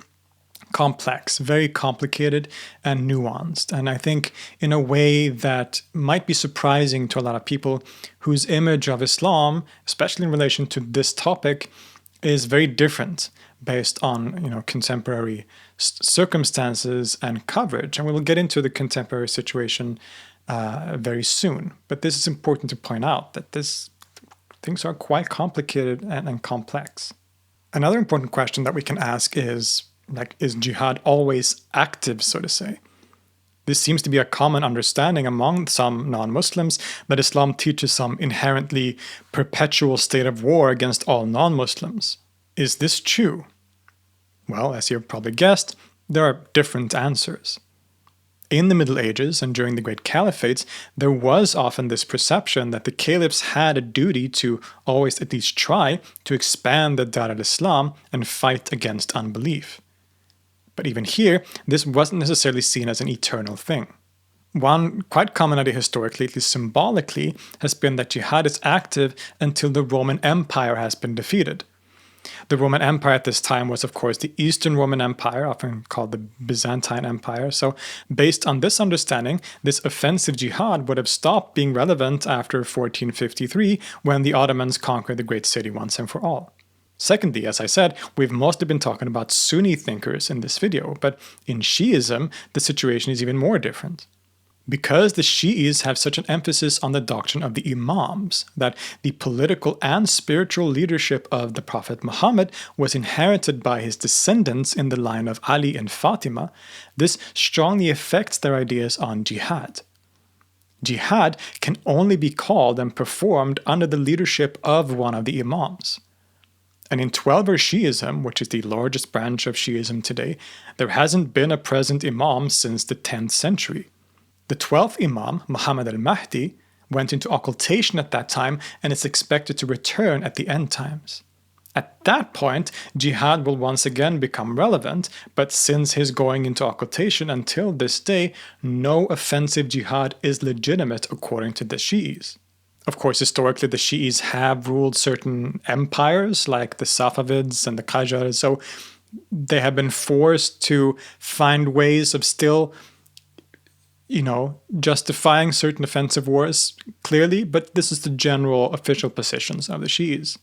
complex, very complicated and nuanced. And I think in a way that might be surprising to a lot of people whose image of Islam, especially in relation to this topic, is very different based on contemporary circumstances and coverage. And we'll get into the contemporary situation very soon. But this is important to point out that things are quite complicated and complex. Another important question that we can ask is jihad always active, so to say? This seems to be a common understanding among some non-Muslims that Islam teaches some inherently perpetual state of war against all non-Muslims. Is this true? Well, as you've probably guessed, there are different answers. In the Middle Ages and during the Great Caliphates, there was often this perception that the caliphs had a duty to always at least try to expand the Dar al-Islam and fight against unbelief. But even here, this wasn't necessarily seen as an eternal thing. One quite common idea historically, at least symbolically, has been that jihad is active until the Roman Empire has been defeated. The Roman Empire at this time was, of course, the Eastern Roman Empire, often called the Byzantine Empire. So based on this understanding, this offensive jihad would have stopped being relevant after 1453, when the Ottomans conquered the great city once and for all. Secondly, as I said, we've mostly been talking about Sunni thinkers in this video, but in Shi'ism, the situation is even more different. Because the Shi'is have such an emphasis on the doctrine of the Imams, that the political and spiritual leadership of the Prophet Muhammad was inherited by his descendants in the line of Ali and Fatima, this strongly affects their ideas on jihad. Jihad can only be called and performed under the leadership of one of the Imams. And in Twelver Shi'ism, which is the largest branch of Shi'ism today, there hasn't been a present Imam since the 10th century. The 12th Imam, Muhammad al-Mahdi, went into occultation at that time and is expected to return at the end times. At that point, jihad will once again become relevant, but since his going into occultation until this day, no offensive jihad is legitimate according to the Shi'is. Of course, historically, the Shi'is have ruled certain empires like the Safavids and the Qajars, so they have been forced to find ways of still, justifying certain offensive wars clearly, but this is the general official positions of the Shi'is.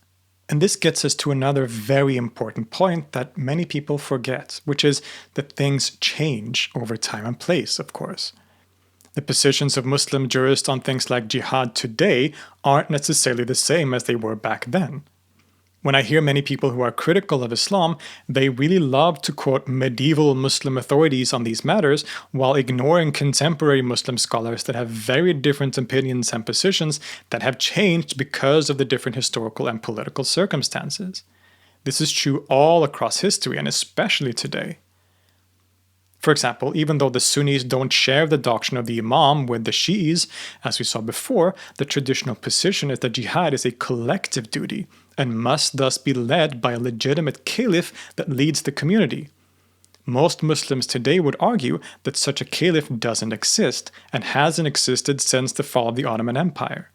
And this gets us to another very important point that many people forget, which is that things change over time and place, of course. The positions of Muslim jurists on things like jihad today aren't necessarily the same as they were back then. When I hear many people who are critical of Islam, they really love to quote medieval Muslim authorities on these matters while ignoring contemporary Muslim scholars that have very different opinions and positions that have changed because of the different historical and political circumstances. This is true all across history and especially today. For example, even though the Sunnis don't share the doctrine of the Imam with the Shi'is, as we saw before, the traditional position is that jihad is a collective duty and must thus be led by a legitimate caliph that leads the community. Most Muslims today would argue that such a caliph doesn't exist and hasn't existed since the fall of the Ottoman Empire.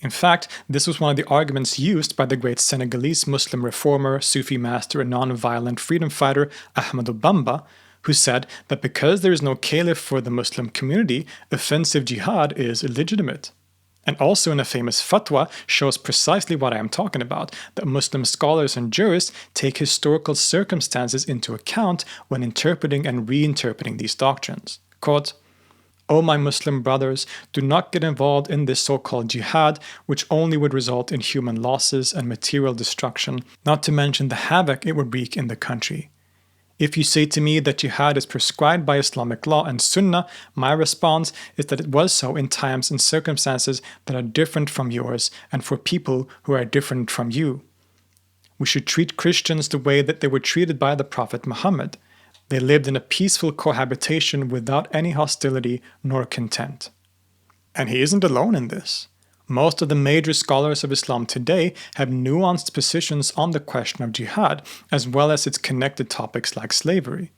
In fact, this was one of the arguments used by the great Senegalese Muslim reformer, Sufi master, and non-violent freedom fighter Ahmed Bamba, who said that because there is no caliph for the Muslim community, offensive jihad is illegitimate. And also in a famous fatwa shows precisely what I am talking about, that Muslim scholars and jurists take historical circumstances into account when interpreting and reinterpreting these doctrines. Quote, "O my Muslim brothers, do not get involved in this so-called jihad, which only would result in human losses and material destruction, not to mention the havoc it would wreak in the country. If you say to me that jihad is prescribed by Islamic law and sunnah, my response is that it was so in times and circumstances that are different from yours and for people who are different from you. We should treat Christians the way that they were treated by the Prophet Muhammad. They lived in a peaceful cohabitation without any hostility nor contempt. And he isn't alone in this. Most of the major scholars of Islam today have nuanced positions on the question of jihad, as well as its connected topics like slavery.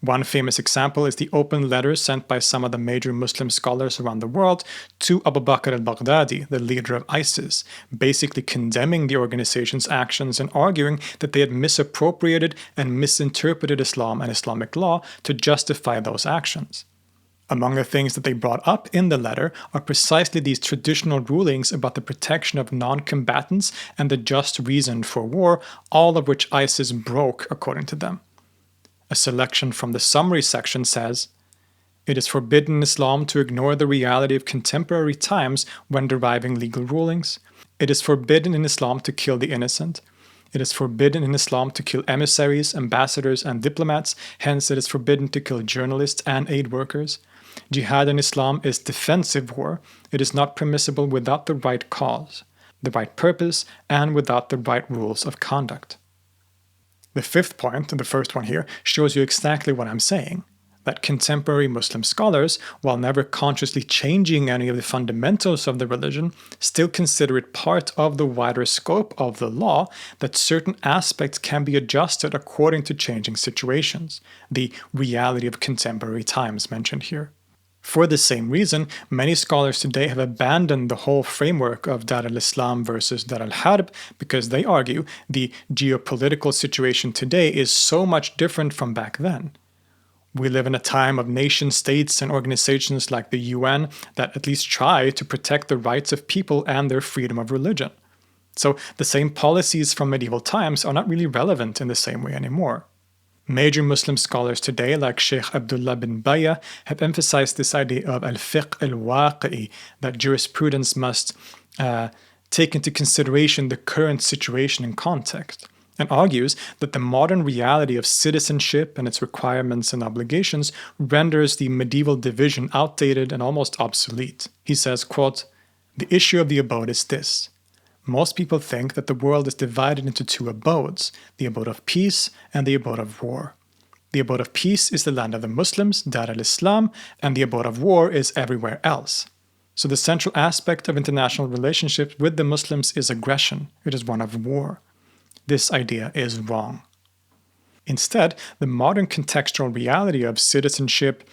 One famous example is the open letter sent by some of the major Muslim scholars around the world to Abu Bakr al-Baghdadi, the leader of ISIS, basically condemning the organization's actions and arguing that they had misappropriated and misinterpreted Islam and Islamic law to justify those actions. Among the things that they brought up in the letter are precisely these traditional rulings about the protection of non-combatants and the just reason for war, all of which ISIS broke according to them. A selection from the summary section says, "It is forbidden in Islam to ignore the reality of contemporary times when deriving legal rulings. It is forbidden in Islam to kill the innocent. It is forbidden in Islam to kill emissaries, ambassadors, and diplomats. Hence, it is forbidden to kill journalists and aid workers. Jihad in Islam is defensive war. It is not permissible without the right cause, the right purpose, and without the right rules of conduct." The fifth point, the first one here, shows you exactly what I'm saying, that contemporary Muslim scholars, while never consciously changing any of the fundamentals of the religion, still consider it part of the wider scope of the law that certain aspects can be adjusted according to changing situations, the reality of contemporary times mentioned here. For the same reason, many scholars today have abandoned the whole framework of Dar al-Islam versus Dar al-Harb because they argue the geopolitical situation today is so much different from back then. We live in a time of nation states and organizations like the UN that at least try to protect the rights of people and their freedom of religion. So the same policies from medieval times are not really relevant in the same way anymore. Major Muslim scholars today, like Sheikh Abdullah bin Baya, have emphasized this idea of al-fiqh al-waqi'i, that jurisprudence must take into consideration the current situation and context, and argues that the modern reality of citizenship and its requirements and obligations renders the medieval division outdated and almost obsolete. He says, quote, "The issue of the abode is this. Most people think that the world is divided into two abodes, the abode of peace and the abode of war. The abode of peace is the land of the Muslims, Dar al-Islam, and the abode of war is everywhere else. So the central aspect of international relationships with the Muslims is aggression. It is one of war. This idea is wrong. Instead, the modern contextual reality of citizenship,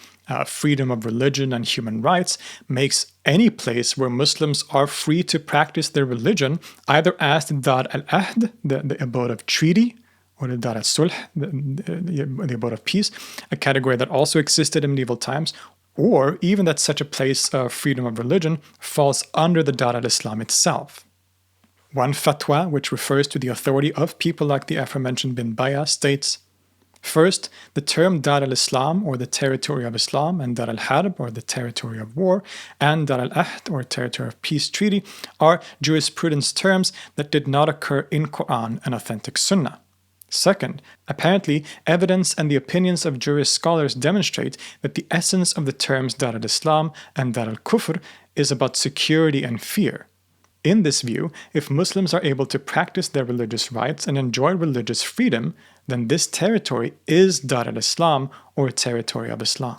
freedom of religion, and human rights makes any place where Muslims are free to practice their religion either as the Dar al-Ahd, the abode of treaty, or the Dar al-Sulh, the abode of peace, a category that also existed in medieval times, or even that such a place of freedom of religion falls under the Dar al-Islam itself. One fatwa, which refers to the authority of people like the aforementioned bin Baya, states, "First, the term Dar al-Islam, or the territory of Islam, and Dar al-Harb, or the territory of war, and Dar al-Ahd, or territory of peace treaty, are jurisprudence terms that did not occur in Quran and authentic Sunnah. Second, apparently, evidence and the opinions of jurist scholars demonstrate that the essence of the terms Dar al-Islam and Dar al-Kufr is about security and fear. In this view, if Muslims are able to practice their religious rights and enjoy religious freedom, then this territory is Dar al-Islam, or territory of Islam."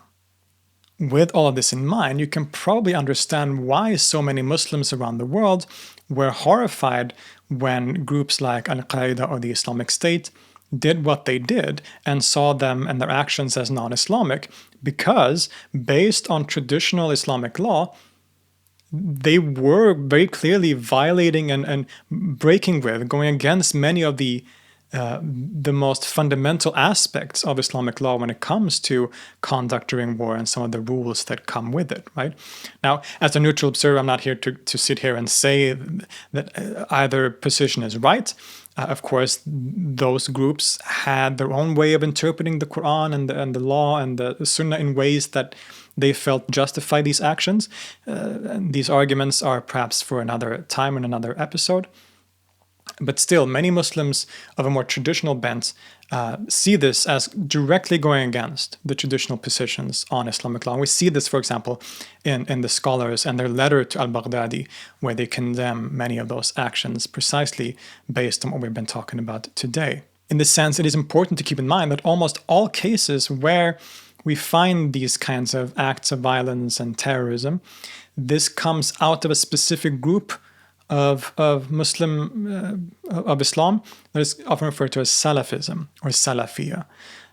With all of this in mind, you can probably understand why so many Muslims around the world were horrified when groups like Al-Qaeda or the Islamic State did what they did and saw them and their actions as non-Islamic, because based on traditional Islamic law, they were very clearly violating and breaking with, going against many of the most fundamental aspects of Islamic law when it comes to conduct during war and some of the rules that come with it, right? Now, as a neutral observer, I'm not here to sit here and say that either position is right. Of course, those groups had their own way of interpreting the Quran and the law and the Sunnah in ways that they felt justify these actions. These arguments are perhaps for another time and another episode. But still, many Muslims of a more traditional bent see this as directly going against the traditional positions on Islamic law. And we see this, for example, in the scholars and their letter to al-Baghdadi, where they condemn many of those actions precisely based on what we've been talking about today. In this sense, it is important to keep in mind that almost all cases where we find these kinds of acts of violence and terrorism, this comes out of a specific group of Islam that is often referred to as Salafism or Salafiyya.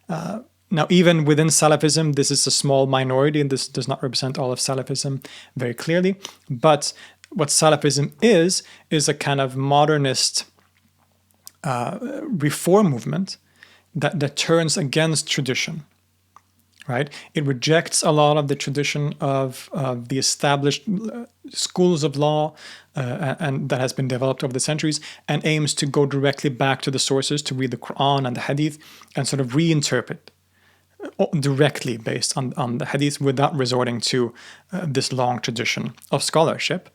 Now, even within Salafism, this is a small minority, and this does not represent all of Salafism very clearly. But what Salafism is a kind of modernist reform movement that turns against tradition. Right? It rejects a lot of the tradition of the established schools of law and that has been developed over the centuries, and aims to go directly back to the sources, to read the Quran and the Hadith and sort of reinterpret directly based on the Hadith without resorting to this long tradition of scholarship.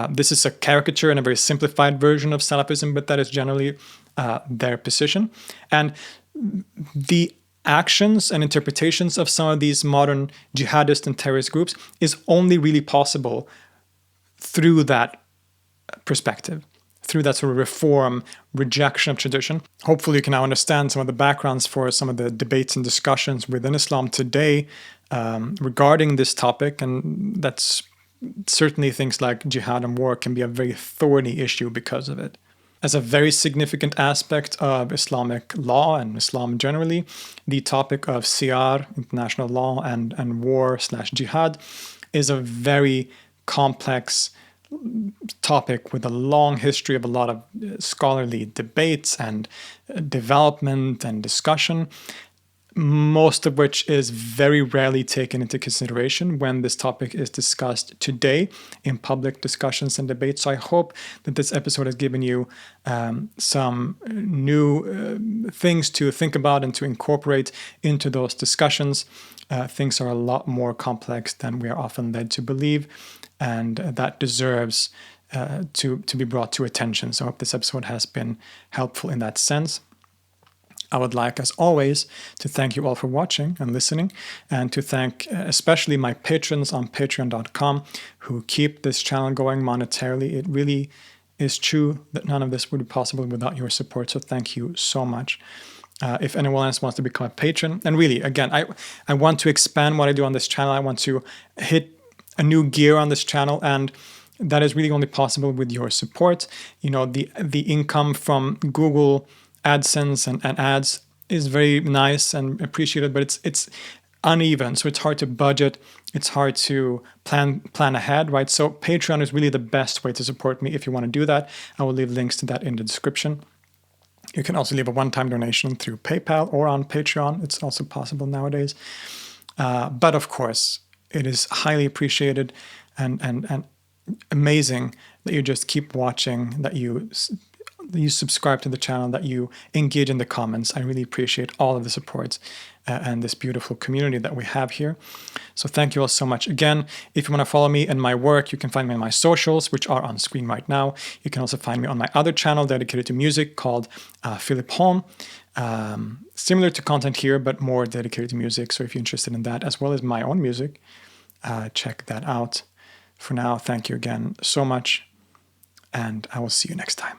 This is a caricature and a very simplified version of Salafism, but that is generally their position. And the actions and interpretations of some of these modern jihadist and terrorist groups is only really possible through that perspective, through that sort of reform, rejection of tradition. Hopefully you can now understand some of the backgrounds for some of the debates and discussions within Islam today regarding this topic, and that's certainly things like jihad and war can be a very thorny issue because of it. As a very significant aspect of Islamic law and Islam generally, the topic of Siyar, international law, and war/jihad is a very complex topic with a long history of a lot of scholarly debates and development and discussion, most of which is very rarely taken into consideration when this topic is discussed today in public discussions and debates. So I hope that this episode has given you some new things to think about and to incorporate into those discussions. Things are a lot more complex than we are often led to believe, and that deserves to be brought to attention. So I hope this episode has been helpful in that sense. I would like, as always, to thank you all for watching and listening, and to thank especially my patrons on patreon.com who keep this channel going monetarily. It really is true that none of this would be possible without your support, so thank you so much. If anyone else wants to become a patron, and really, again, I want to expand what I do on this channel. I want to hit a new gear on this channel, and that is really only possible with your support. You know, the income from Google AdSense and ads is very nice and appreciated, but it's uneven, so it's hard to budget, it's hard to plan ahead, right? So Patreon is really the best way to support me if you want to do that. I will leave links to that in the description. You can also leave a one-time donation through PayPal or on Patreon. It's also possible nowadays. But of course, it is highly appreciated and amazing that you just keep watching, that you subscribe to the channel, that you engage in the comments. I really appreciate all of the support and this beautiful community that we have here. So thank you all so much. Again, if you want to follow me and my work, you can find me on my socials, which are on screen right now. You can also find me on my other channel dedicated to music called Philip Holm. Similar to content here, but more dedicated to music. So if you're interested in that, as well as my own music, check that out. For now, thank you again so much, and I will see you next time.